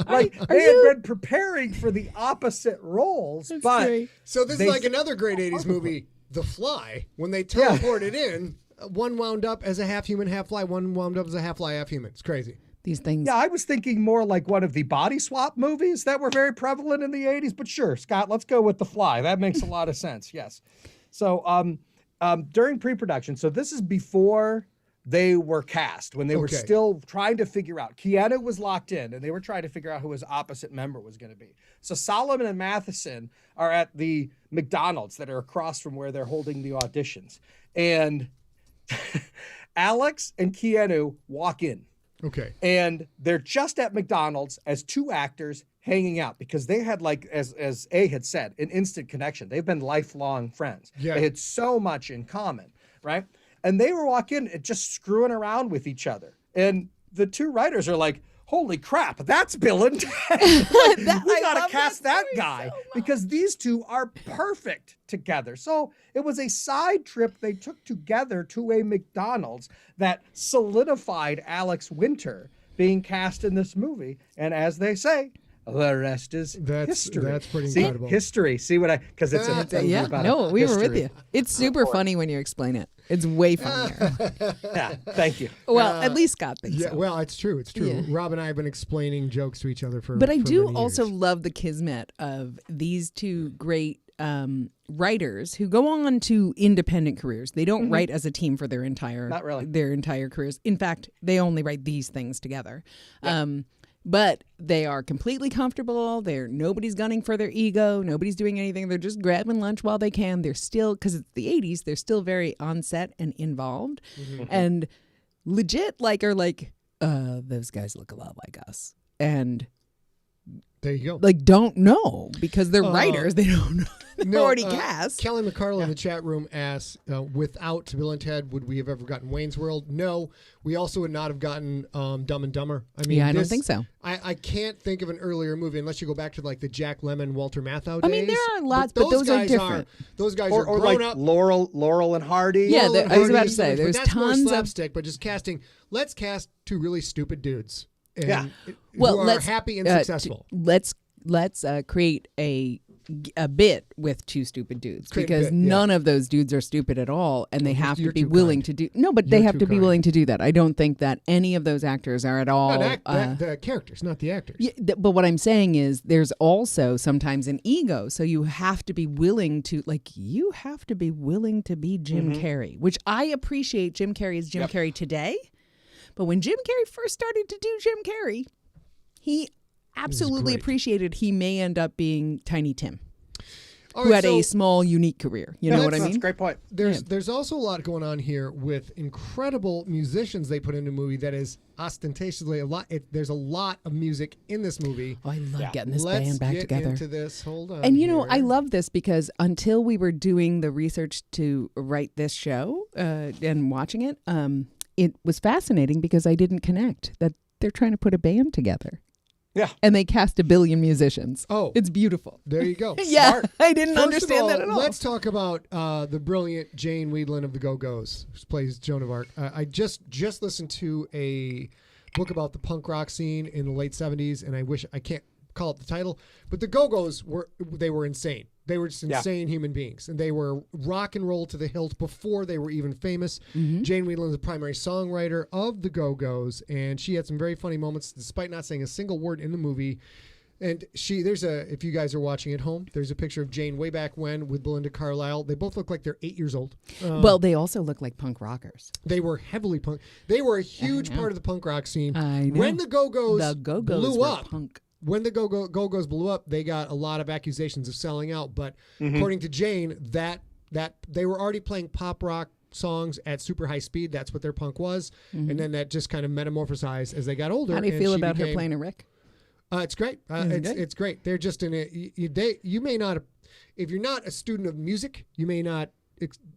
They had been preparing for the opposite roles. That's but great. So this is like another great 80s movie, The Fly. When they teleported in, one wound up as a half human, half fly, one wound up as a half fly, half human. It's crazy. These things. Yeah, I was thinking more like one of the body swap movies that were very prevalent in the 80s. But sure, Scott, let's go with The Fly. That makes a lot of sense, yes. So during pre-production, so this is before they were cast, when they were still trying to figure out. Keanu was locked in, and they were trying to figure out who his opposite member was going to be. So Solomon and Matheson are at the McDonald's that are across from where they're holding the auditions. And Alex and Keanu walk in. Okay. And they're just at McDonald's as two actors hanging out because they had, like, as A had said, an instant connection. They've been lifelong friends. Yeah. They had so much in common, right? And they were walking and just screwing around with each other. And the two writers are like, holy crap, that's Bill and Ted. We got to cast that guy because these two are perfect together. So it was a side trip they took together to a McDonald's that solidified Alex Winter being cast in this movie. And as they say, the rest is history. That's pretty incredible. History. See what because it's a yeah. No, we history. were with you. It's super funny when you explain it. It's way funnier. Yeah, thank you. Well, at least Scott thinks so. Well, it's true. It's true. Yeah. Rob and I have been explaining jokes to each other for. But I do many also years. love the kismet of these two great writers who go on to independent careers. They don't write as a team for their entire careers. In fact, they only write these things together. Yeah. But they are completely comfortable. Nobody's gunning for their ego. Nobody's doing anything. They're just grabbing lunch while they can. They're still, because it's the 80s, they're still very on set and involved. Mm-hmm. And legit, are like, those guys look a lot like us. And there you go. Don't know because they're writers. They don't know. They're already cast. Kelly McCarl in the chat room asks, without Bill and Ted, would we have ever gotten Wayne's World? No. We also would not have gotten Dumb and Dumber. I mean, I don't think so. I can't think of an earlier movie unless you go back to the Jack Lemmon, Walter Matthau days. I mean, there are lots, but those are different. Those guys are grown up. Laurel and Hardy. Yeah, I was about to say, there's that's tons more slapstick, but just casting. Let's cast two really stupid dudes. And who are happy and successful. Let's create a bit with two stupid dudes because none of those dudes are stupid at all, and they have to be willing to do. No, but they have to be willing to do that. I don't think that any of those actors are at all the characters, not the actors. Yeah, but what I'm saying is, there's also sometimes an ego, so you have to be willing to be Jim Carrey, which I appreciate. Jim Carrey is Jim Carrey today, but when Jim Carrey first started to do Jim Carrey, he absolutely appreciated he may end up being Tiny Tim, who had a small, unique career. You know what I mean? That's a great point. There's also a lot going on here with incredible musicians they put into the movie that is ostentatiously a lot. There's a lot of music in this movie. Oh, I love getting this band back together. Let's get into this. Hold on. And I love this because until we were doing the research to write this show and watching it, it was fascinating because I didn't connect that they're trying to put a band together. Yeah. And they cast a billion musicians. Oh. It's beautiful. There you go. Yeah. Smart. I didn't understand that at all. Let's talk about the brilliant Jane Wiedlin of the Go-Go's, who plays Joan of Arc. I just listened to a book about the punk rock scene in the late 70s, and I can't call it the title, but the Go-Go's were insane. They were just insane human beings, and they were rock and roll to the hilt before they were even famous. Mm-hmm. Jane Wiedlin is the primary songwriter of the Go-Go's, and she had some very funny moments, despite not saying a single word in the movie. And if you guys are watching at home, there's a picture of Jane way back when with Belinda Carlisle. They both look like they're 8 years old. Well, they also look like punk rockers. They were heavily punk. They were a huge part of the punk rock scene. I know. When the Go-Go's blew up. Punk. When the Go-Go's blew up, they got a lot of accusations of selling out. But according to Jane, that they were already playing pop rock songs at super high speed. That's what their punk was. Mm-hmm. And then that just kind of metamorphosized as they got older. How do you feel about her playing a Rick? It's great. It's great. They're just in it. You may not, if you're not a student of music, you may not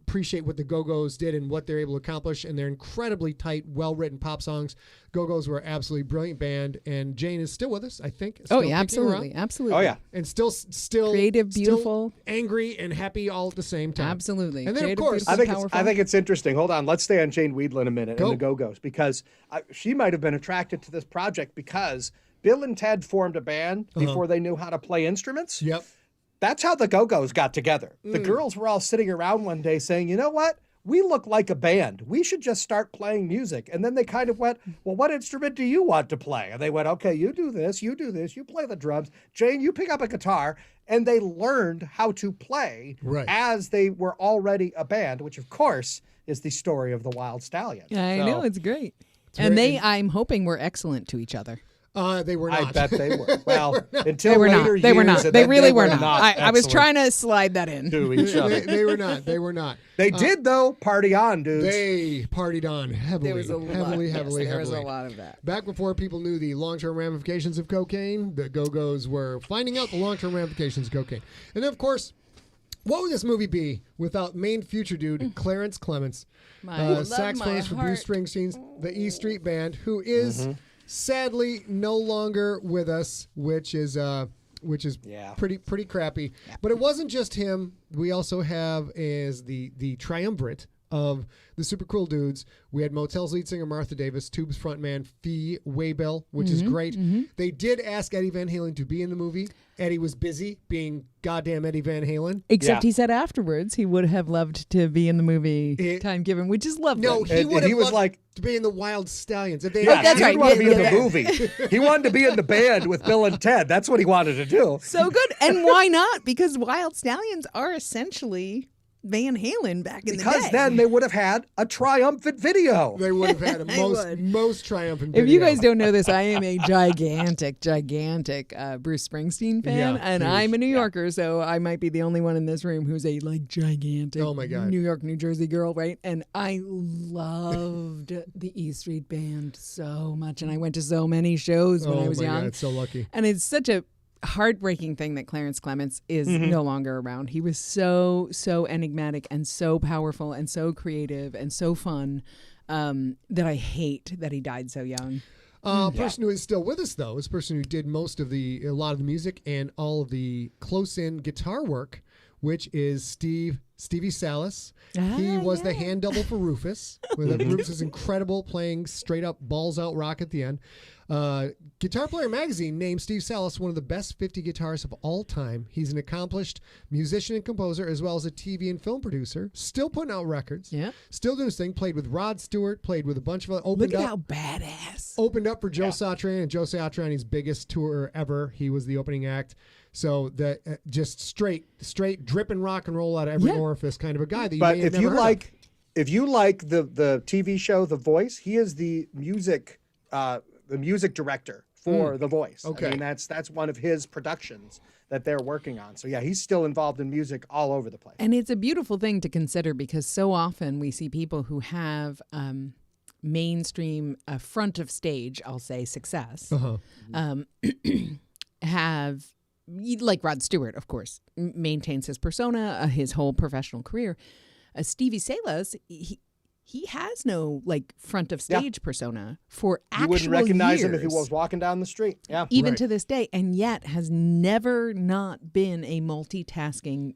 appreciate what the Go-Go's did and what they're able to accomplish, and they're incredibly tight, well-written pop songs. Go-Go's were an absolutely brilliant band, and Jane is still with us, I think. Absolutely. Oh, yeah. And still creative, beautiful, angry, and happy all at the same time. Absolutely. And then, creative, of course, I think it's interesting. Hold on. Let's stay on Jane Wiedlin a minute and the Go-Go's, because she might have been attracted to this project because Bill and Ted formed a band before they knew how to play instruments. Yep. That's how the Go-Go's got together. The girls were all sitting around one day saying, you know what? We look like a band. We should just start playing music. And then they kind of went, well, what instrument do you want to play? And they went, okay, you do this, you play the drums. Jane, you pick up a guitar. And they learned how to play as they were already a band, which, of course, is the story of the Wild Stallions. I know, it's great. And I'm hoping, were excellent to each other. They were not. I bet they were. Well, until they were later not. years. They were not. They really were not. I was excellent trying to slide that in. to each other. They were not. They were not. They did, though. Party on, dudes. They partied on heavily. There was a heavily. There was a lot of that. Back before people knew the long-term ramifications of cocaine, the Go-Go's were finding out the long-term ramifications of cocaine. And then, of course, what would this movie be without main future dude Clarence Clements, saxophonist for Bruce Springsteen's The E Street Band, who is sadly no longer with us, which is pretty crappy. Yeah. But it wasn't just him. We also have as the triumvirate of the super cool dudes. We had Motel's lead singer Martha Davis, Tube's frontman Fee Waybill, which is great. They did ask Eddie Van Halen to be in the movie. Eddie was busy being goddamn Eddie Van Halen. Except he said afterwards he would have loved to be in the movie Time Given, which is lovely. No, he would have loved to be in the Wild Stallions. If they that's right. He wanted to be in the movie. He wanted to be in the band with Bill and Ted. That's what he wanted to do. So good. And why not? Because Wild Stallions are essentially Van Halen back in the day. Because then they would have had a triumphant video. They would have had a most triumphant video. If you guys don't know this, I am a gigantic Bruce Springsteen fan, and huge. I'm a New Yorker, so I might be the only one in this room who's a gigantic New York, New Jersey girl, right? And I loved the E Street Band so much, and I went to so many shows when I was young. God, so lucky. And it's such a heartbreaking thing that Clarence Clements is no longer around. He was so enigmatic and so powerful and so creative and so fun that I hate that he died so young. Person who is still with us though is a person who did a lot of the music and all of the close-in guitar work, which is Stevie Salas. He was the hand double for Rufus. Rufus is incredible, playing straight up balls out rock at the end. Guitar Player magazine named Steve Salas one of the best 50 guitarists of all time. He's an accomplished musician and composer, as well as a TV and film producer. Still putting out records. Yeah. Still doing his thing. Played with Rod Stewart. Played with a bunch of Look at how badass. Opened up for Joe Satriani, and Joe Satriani's biggest tour ever. He was the opening act. So just straight dripping rock and roll out of every orifice kind of a guy that you may have never heard of. If you like the TV show The Voice, he is the music director for The Voice. Okay. I mean, that's one of his productions that they're working on. So yeah, he's still involved in music all over the place. And it's a beautiful thing to consider because so often we see people who have mainstream front of stage, I'll say, success, have, like Rod Stewart, of course, maintains his persona, his whole professional career. Stevie Salas, he has no front of stage persona for actual years. You wouldn't recognize him if he was walking down the street. Yeah, even to this day, and yet has never not been a multitasking,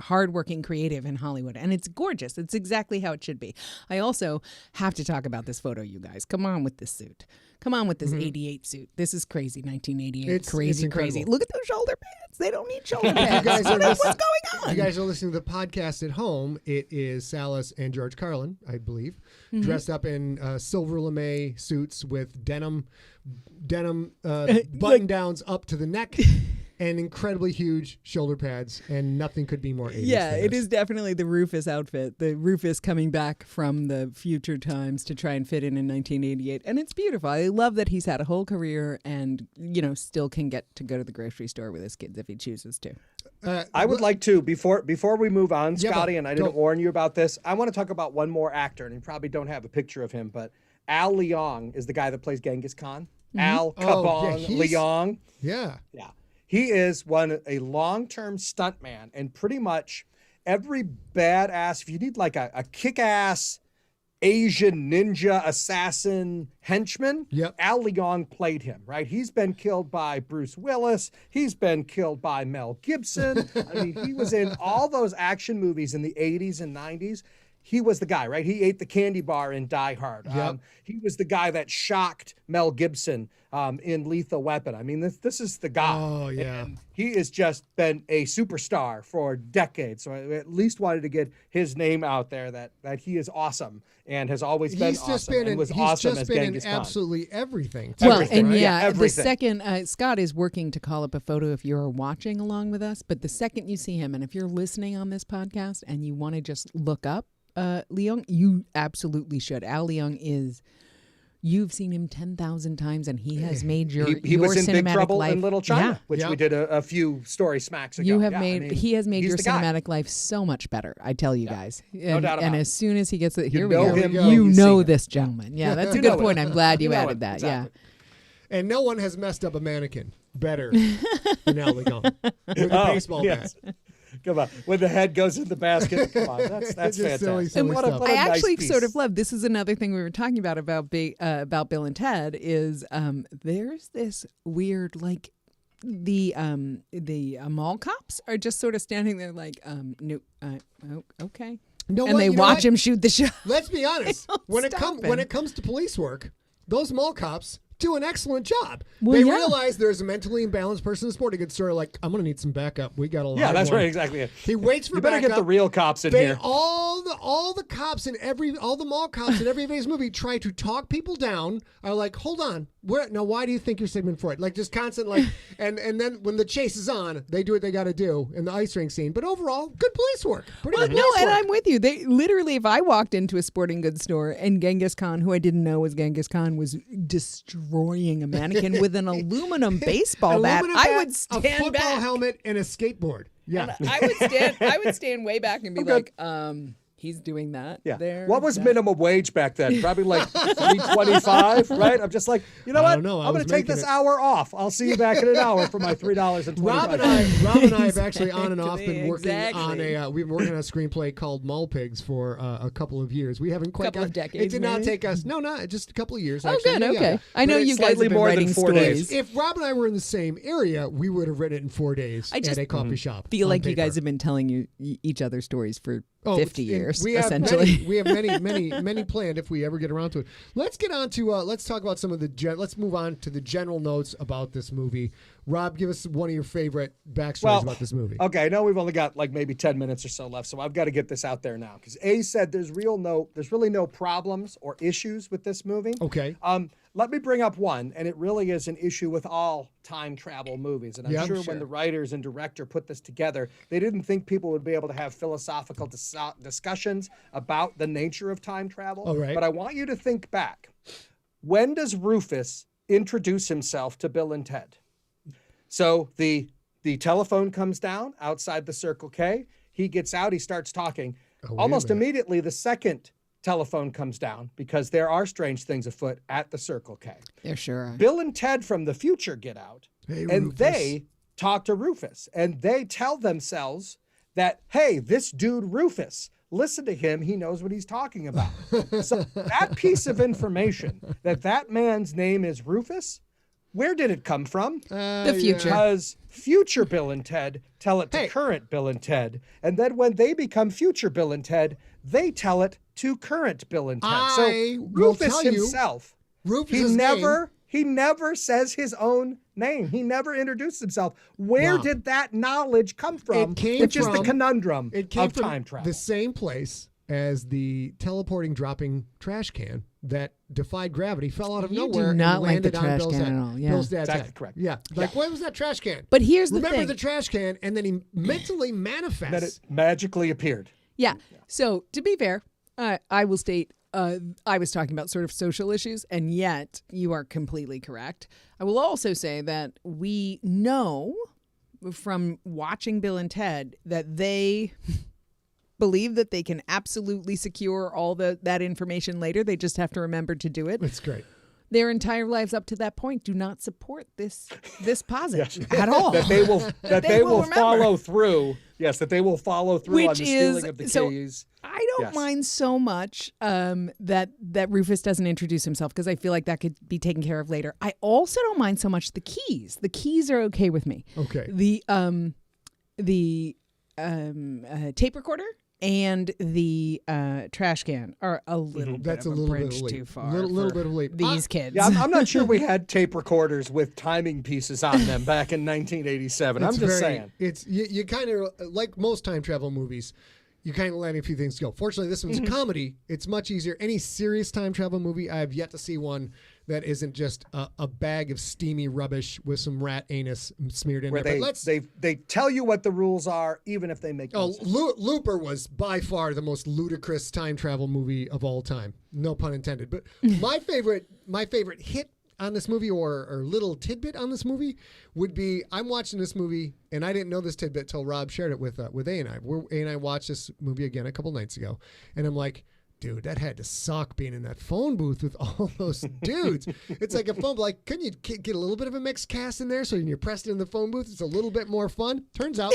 hardworking creative in Hollywood, and it's gorgeous. It's exactly how it should be. I also have to talk about this photo, you guys. Come on with this suit. Come on with this 88 suit. This is crazy, 1988. It's crazy. Look at those shoulder pads. They don't need shoulder pads. What's going on? You guys are listening to the podcast at home. It is Salas and George Carlin, I believe, dressed up in silver lame suits with denim button-downs up to the neck. And incredibly huge shoulder pads, and nothing could be more 80s. Yeah, it is definitely the Rufus outfit. The Rufus coming back from the future times to try and fit in 1988. And it's beautiful. I love that he's had a whole career and, still can get to go to the grocery store with his kids if he chooses to. I would like to, before we move on, Scotty, and I didn't warn you about this, I want to talk about one more actor, and you probably don't have a picture of him, but Al Leong is the guy that plays Genghis Khan. Al Kabong Leong. Yeah. Yeah. He is a long-term stuntman, and pretty much every badass, if you need a kick-ass Asian ninja assassin henchman, Al Leong played him, right? He's been killed by Bruce Willis. He's been killed by Mel Gibson. I mean, he was in all those action movies in the 80s and 90s. He was the guy, right? He ate the candy bar in Die Hard. He was the guy that shocked Mel Gibson in Lethal Weapon. I mean, this is the guy. Oh, yeah. And he has just been a superstar for decades. So I at least wanted to get his name out there that he is awesome and has always been awesome and was awesome as Genghis Khan. He's just been in absolutely everything. Well, and the second, Scott is working to call up a photo if you're watching along with us, but the second you see him, and if you're listening on this podcast and you want to just look up Leong, you absolutely should. Al Leong you've seen him 10,000 times, and he has made your he was in cinematic Big Trouble life, in Little China, which we did a few story smacks ago. He has made your cinematic life so much better. I tell you guys, no doubt about and it. as soon as he gets it, here we go. You know this gentleman. Yeah, that's a good point. I'm glad you added that. Exactly. Yeah. And no one has messed up a mannequin better than Al Leong with a baseball bat. Come on. When the head goes in the basket. Come on. That's fantastic. Silly stuff. I actually sort of love, this is another thing we were talking about Bill and Ted is there's this weird, like, the mall cops are just sort of standing there like, no, okay. No, and they watch him shoot the shot. Let's be honest. When it comes to police work, those mall cops do an excellent job. They realize there's a mentally imbalanced person in the sporting goods store. Like, I'm going to need some backup. We got a lot. Yeah, that's right. Exactly. He waits for backup. You better get the real cops in here. All the cops in all the mall cops in every Vegas movie try to talk people down. Are like, hold on. Now, why do you think you're Sigmund Freud? Like, just constant, like, and then when the chase is on, they do what they got to do in the ice rink scene. But overall, good police work. And I'm with you. They literally, if I walked into a sporting goods store and Genghis Khan, who I didn't know was Genghis Khan, was destroying a mannequin with an aluminum baseball bat, I would stand back. A football helmet and a skateboard. Yeah, I would stand way back and be like, he's doing that. Yeah. There. What was minimum wage back then? Probably like $3.25, right? I'm just like, you know what? I'm going to take this hour off. I'll see you back in an hour for my $3.25. Rob and I have actually on and off been working on we've been working on a screenplay called Mall Pigs for a couple of years. We haven't quite of decades. It did not take us. No, just a couple of years. Oh, actually. good. Okay. Yeah. I know you guys have been writing stories. If Rob and I were in the same area, we would have written it in 4 days at a coffee shop. Feel like you guys have been telling each other stories for 50 years, essentially. We have many planned if we ever get around to it. Let's get on to, let's talk about some of let's move on to the general notes about this movie. Rob, give us one of your favorite backstories about this movie. Okay, I know we've only got like maybe 10 minutes or so left, so I've got to get this out there now. Because A said there's really no problems or issues with this movie. Okay. Let me bring up one, and it really is an issue with all time travel movies. And I'm sure when the writers and director put this together, they didn't think people would be able to have philosophical discussions about the nature of time travel. All right. But I want you to think back. When does Rufus introduce himself to Bill and Ted? So the telephone comes down outside the Circle K. He gets out. He starts talking. Almost immediately, the second telephone comes down because there are strange things afoot at the Circle K. There sure are. Bill and Ted from the future get out, and they talk to Rufus, and they tell themselves that, hey, this dude Rufus, listen to him. He knows what he's talking about. So that piece of information, that man's name is Rufus, where did it come from? The future. Because future Bill and Ted tell it to current Bill and Ted. And then when they become future Bill and Ted, they tell it to current Bill and Ted. So Rufus himself, he never says his own name. He never introduced himself. Where did that knowledge come from? Which is the conundrum of time travel. The same place as the teleporting, dropping trash can that defied gravity, fell out of nowhere, do not and like landed the on trash Bill's can head. at all. Yeah. Bill's dad's Exactly head. correct. Yeah. Like, what was that trash can? But here's the thing. Remember the trash can, and then he mentally manifests. That it magically appeared. Yeah. So, to be fair, I will state I was talking about sort of social issues, and yet you are completely correct. I will also say that we know from watching Bill and Ted that they believe that they can absolutely secure all that information later. They just have to remember to do it. That's great. Their entire lives up to that point do not support this posit at all. That they will follow through. Yes, that they will follow through on the stealing of the keys. I don't mind so much that Rufus doesn't introduce himself because I feel like that could be taken care of later. I also don't mind so much the keys. The keys are okay with me. Okay. The tape recorder and the trash can are a little bit of a bridge too far. Little bit of leap. These kids. Yeah, I'm not sure we had tape recorders with timing pieces on them back in 1987. I'm just saying. It's you kind of, like most time travel movies, you kind of letting a few things go. Fortunately, this one's a comedy. It's much easier. Any serious time travel movie, I have yet to see one that isn't just a bag of steamy rubbish with some rat anus smeared in where there. They tell you what the rules are, even if they make no sense. Looper was by far the most ludicrous time travel movie of all time. No pun intended. But my favorite hit on this movie or little tidbit on this movie would be, I'm watching this movie and I didn't know this tidbit till Rob shared it with A and I. A and I watched this movie again a couple nights ago, and I'm like, dude, that had to suck being in that phone booth with all those dudes. It's like a phone, like, couldn't you get a little bit of a mixed cast in there so when you're pressed in the phone booth, it's a little bit more fun? Turns out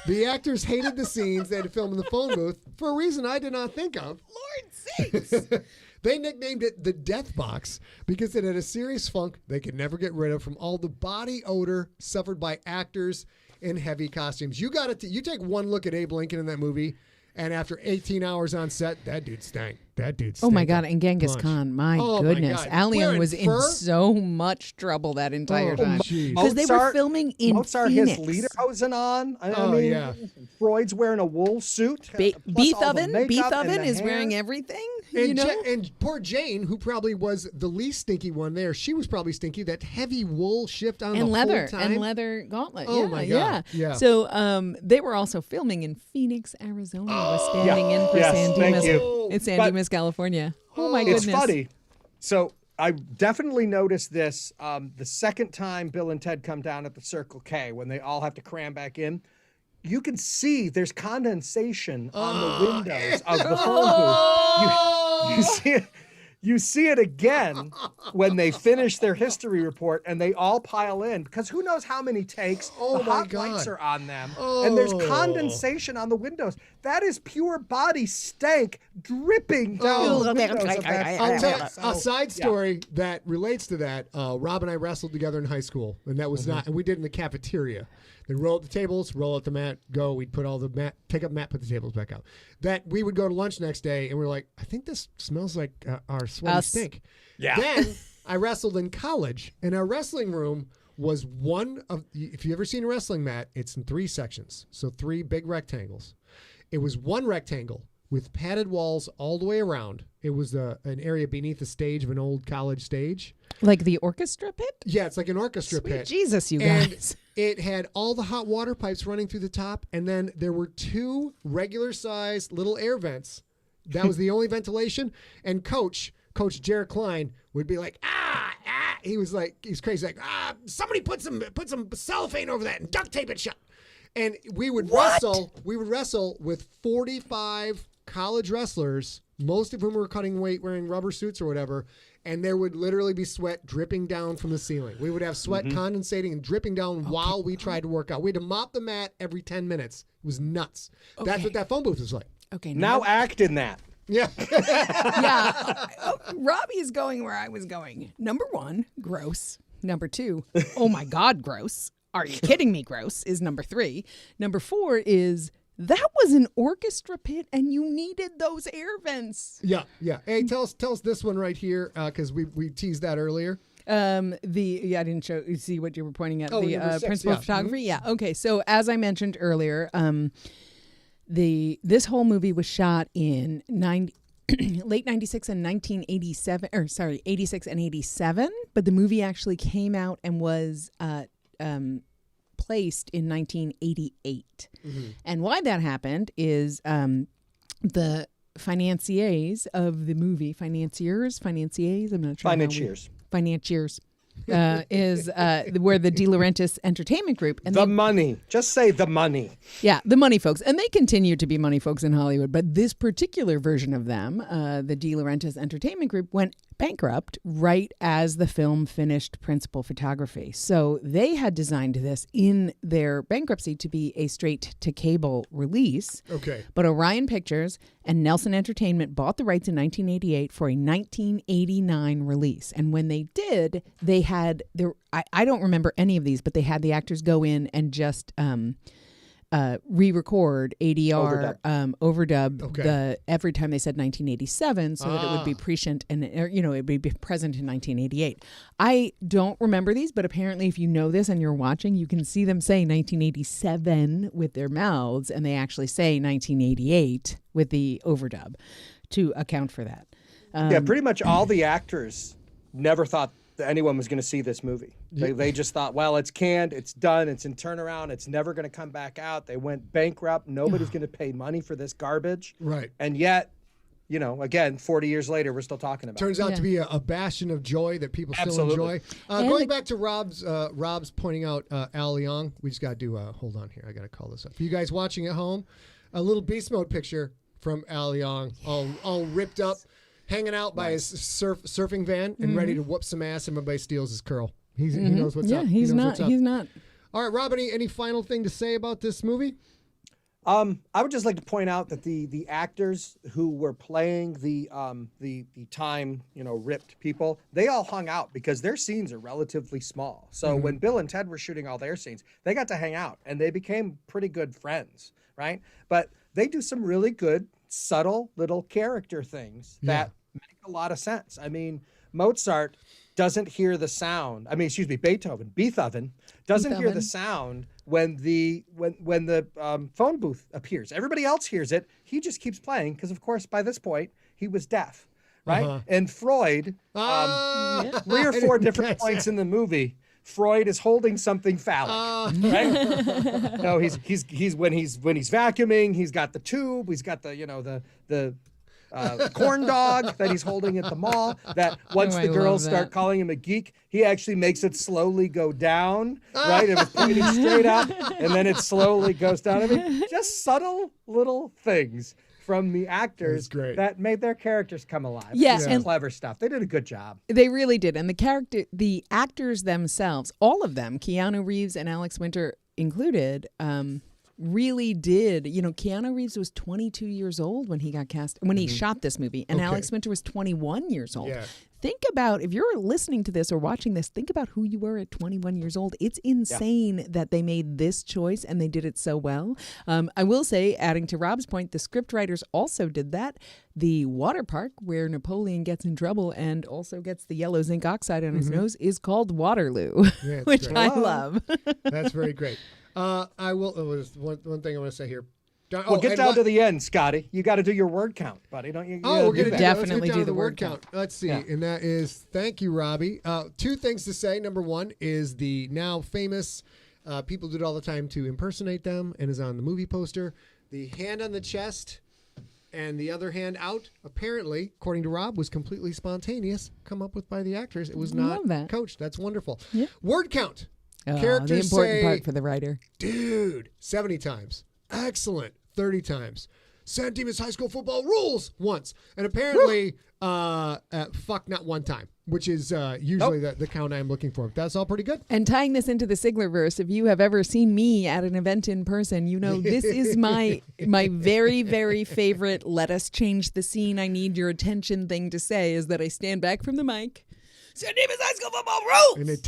The actors hated the scenes they had to film in the phone booth for a reason I did not think of. Lord sakes. They nicknamed it the Death Box because it had a serious funk they could never get rid of from all the body odor suffered by actors in heavy costumes. You got it. You take one look at Abe Lincoln in that movie, and after 18 hours on set, that dude stank. Oh my God! And Genghis Khan, my goodness, Leong was in so much trouble that entire time because they were filming in Mozart Phoenix. His lederhosen on. I mean, Freud's wearing a wool suit. Beethoven is wearing everything. And poor Jane, who probably was the least stinky one there, she was probably stinky. That heavy wool shift on and the leather whole time. and leather gauntlet. Oh my God! Yeah. So they were also filming in Phoenix, Arizona. Was standing in for San Dimas. It's San Dimas, California. Oh my goodness! It's funny. So I definitely noticed this the second time Bill and Ted come down at the Circle K when they all have to cram back in. You can see there's condensation on the windows of the phone booth. You see it again when they finish their history report and they all pile in because who knows how many takes. The hot lights are on them and there's condensation on the windows. That is pure body stank dripping down the windows of that. I'll tell a side story that relates to that. Rob and I wrestled together in high school, and that was and we did it in the cafeteria. They roll up the tables, roll out the mat, go. We'd put all the mat, pick up mat, put the tables back out. That we would go to lunch next day, and we're like, I think this smells like our sweaty stink. Yeah. Then I wrestled in college, and our wrestling room was one of. If you ever seen a wrestling mat, it's in 3 sections, so 3 big rectangles. It was one rectangle with padded walls all the way around. It was an area beneath the stage of an old college stage. Like the orchestra pit? Yeah, it's like an orchestra pit. Jesus, you guys. It had all the hot water pipes running through the top, and then there were 2 regular-sized little air vents. That was the only ventilation. And Coach Jared Klein would be like, he's crazy, like, somebody put some cellophane over that and duct tape it shut. And we would wrestle with 45 college wrestlers, most of whom were cutting weight wearing rubber suits or whatever, and there would literally be sweat dripping down from the ceiling. We would have sweat condensating and dripping down while we tried to work out. We had to mop the mat every 10 minutes. It was nuts. Okay. That's what that phone booth was like. Okay. Now act in that. Yeah. Robbie is going where I was going. Number 1, gross. Number 2, oh my God, gross. Are you kidding me? Gross is number 3. Number 4 is that was an orchestra pit and you needed those air vents. Yeah. Hey, tell us this one right here because we teased that earlier. I didn't see what you were pointing at. The principal of photography. Yeah. Okay. So as I mentioned earlier, this whole movie was shot in late 96 and 1987, 86 and 87, but the movie actually came out and was placed in 1988. And why that happened is the financiers of the movie, financiers, I'm not sure. Financiers. Is where the De Laurentiis Entertainment Group. And money. Just say the money. Yeah, the money folks. And they continue to be money folks in Hollywood. But this particular version of them, the De Laurentiis Entertainment Group, went bankrupt right as the film finished principal photography. So they had designed this in their bankruptcy to be a straight-to-cable release. Okay. But Orion Pictures and Nelson Entertainment bought the rights in 1988 for a 1989 release. And when they did, they had I don't remember any of these, but they had the actors go in and just re-record ADR overdub every time they said 1987 so that it would be prescient and it would be present in 1988. I don't remember these, but apparently if you know this and you're watching, you can see them say 1987 with their mouths, and they actually say 1988 with the overdub to account for that. Pretty much all the actors never thought that anyone was going to see this movie. They just thought, well, it's canned, it's done, it's in turnaround, it's never going to come back out. They went bankrupt. Nobody's going to pay money for this garbage. Right. And yet, again, 40 years later, we're still talking about it. Turns out to be a bastion of joy that people still enjoy. Going back to Rob's pointing out Al Leong, we just got to do hold on here. I got to call this up. For you guys watching at home, a little beast mode picture from Al Leong, all ripped up, hanging out by his surfing van and ready to whoop some ass, and everybody steals his curl. He knows what's up. Yeah, he's not. All right, Rob, any final thing to say about this movie? I would just like to point out that the actors who were playing the time, ripped people, they all hung out because their scenes are relatively small. So when Bill and Ted were shooting all their scenes, they got to hang out and they became pretty good friends, right? But they do some really good, subtle little character things that make a lot of sense. I mean, Mozart doesn't hear the sound. Beethoven doesn't hear the sound when the phone booth appears. Everybody else hears it. He just keeps playing because, of course, by this point he was deaf, right? And Freud, 3 or 4 different points in the movie, Freud is holding something phallic, right? No, he's when he's vacuuming, he's got the tube, he's got the corn dog that he's holding at the mall, that once the girls start calling him a geek, he actually makes it slowly go down, right? It was pointing straight up, and then it slowly goes down. I mean, just subtle little things from the actors that made their characters come alive. Yes, and clever stuff. They did a good job. They really did. And the actors themselves, all of them, Keanu Reeves and Alex Winter included, really did. Keanu Reeves was 22 years old when he got cast, when he shot this movie, and Alex Winter was 21 years old. Yeah. Think about, if you're listening to this or watching this, think about who you were at 21 years old. It's insane that they made this choice and they did it so well. I will say, adding to Rob's point, the scriptwriters also did that. The water park where Napoleon gets in trouble and also gets the yellow zinc oxide on his nose is called Waterloo, which I love. That's very great. I will. One thing I want to say here. Well, get down to the end, Scotty. You got to do your word count, buddy. Don't you? We're going to definitely do the word count. Let's see. Yeah. And that is, thank you, Robbie. 2 things to say. Number 1 is the now famous, people do it all the time to impersonate them and is on the movie poster. The hand on the chest and the other hand out, apparently, according to Rob, was completely spontaneous, come up with by the actors. It was not coached. That's wonderful. Yep. Word count. Characters the important part for the writer. Dude, 70 times. Excellent. 30 times. San Dimas High School football rules once. And apparently, fuck not 1 time, which is usually the count I'm looking for. That's all pretty good. And tying this into the Siglerverse, if you have ever seen me at an event in person, this is my very, very favorite let us change the scene, I need your attention thing to say is that I stand back from the mic. San Dimas High School football rules! And it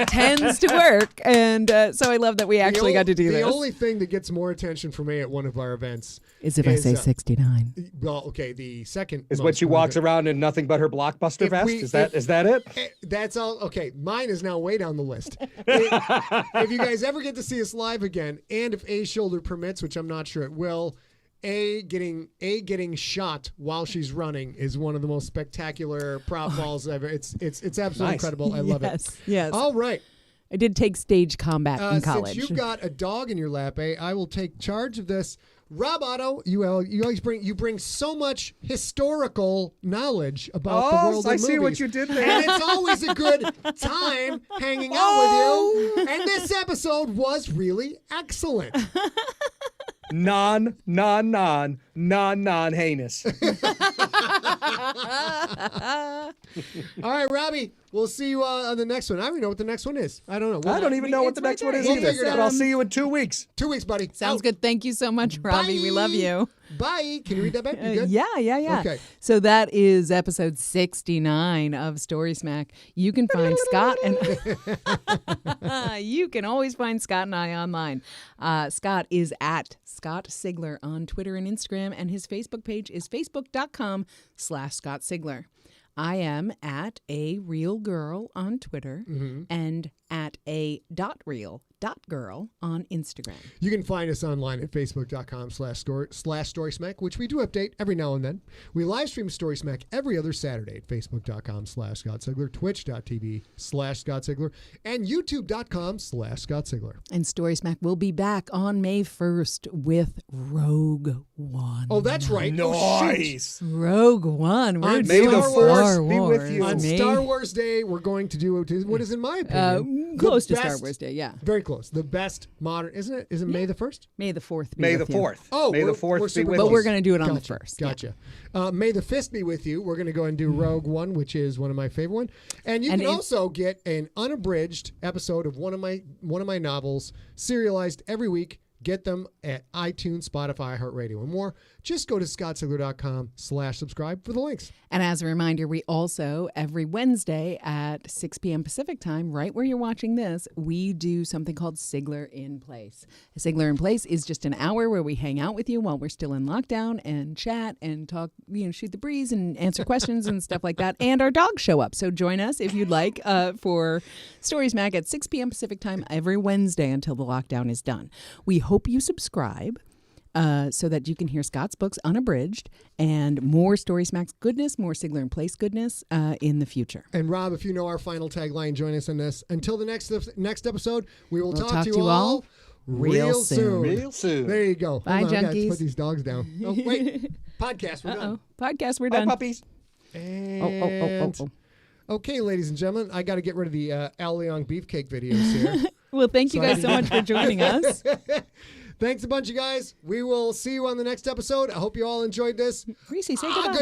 tends to work. And so I love that we actually got to do this. The only thing that gets more attention from me at one of our events is if I say 69. Well, okay, the second is when she walks around in nothing but her Blockbuster vest. Is that it? That's all. Okay, mine is now way down the list. If you guys ever get to see us live again, and if A shoulder permits, which I'm not sure it will, A getting shot while she's running is one of the most spectacular prop balls ever. It's absolutely incredible. I love it. Yes. All right. I did take stage combat in college. Since you've got a dog in your lap, I will take charge of this. Rob Otto, you always bring so much historical knowledge about the world of movies. I see what you did there. And it's always a good time hanging out with you. And this episode was really excellent. non-heinous. All right, Robbie, we'll see you on the next one. I don't even know what the next one is. I don't know. I don't even know what the next one is either, but I'll see you in 2 weeks. 2 weeks, buddy. Sounds good. Thank you so much, Robbie. Bye. We love you. Bye. Can you read that back? You good? Yeah. Okay. So that is episode 69 of StorySmack. You can find Scott and you can always find Scott and I online. Scott is at Scott Sigler on Twitter and Instagram, and his Facebook page is facebook.com/Scott Sigler. I am at ARealGirl on Twitter and at a.real.girl on Instagram. You can find us online at facebook.com/StorySmack, which we do update every now and then. We live stream StorySmack every other Saturday at facebook.com/Scott Sigler, twitch.tv/Scott Sigler, and youtube.com/Scott Sigler. And StorySmack will be back on May 1st with Rogue One. Oh, that's right. Nice. Rogue One. May the Force be with you. On Star Wars Day, we're going to do what is, in my opinion, close to Star Wars Day, yeah. Very close. The best modern, isn't it? Is it May the 1st? May the 4th be May with the you. 4th. Oh, May the 4th be with But us. we're going to do it on the 1st. Gotcha. Yeah. May the 5th be with you. We're going to go and do Rogue One, which is one of my favorite ones. And you can also get an unabridged episode of one of my novels, serialized every week, Get them at iTunes, Spotify, iHeartRadio, and more. Just go to scottsigler.com/subscribe for the links. And as a reminder, we also, every Wednesday at 6 p.m. Pacific time, right where you're watching this, we do something called Sigler in Place. A Sigler in Place is just an hour where we hang out with you while we're still in lockdown and chat and talk, shoot the breeze and answer questions and stuff like that. And our dogs show up. So join us if you'd like for StorySmack at 6 p.m. Pacific time every Wednesday until the lockdown is done. We hope you subscribe. So that you can hear Scott's books unabridged and more StorySmack's goodness, more Sigler in Place goodness in the future. And Rob, if you know our final tagline, join us in this. Until the next episode, we'll talk to you all real soon. Real soon. There you go. Bye, junkies. I gotta put these dogs down. Oh, wait. Podcast, we're done. Podcast, we're Bye, done. puppies. And okay, ladies and gentlemen, I got to get rid of the Al Leong beefcake videos here. Well, thank you guys so much for joining us. Thanks a bunch, you guys. We will see you on the next episode. I hope you all enjoyed this. Reese, say goodbye.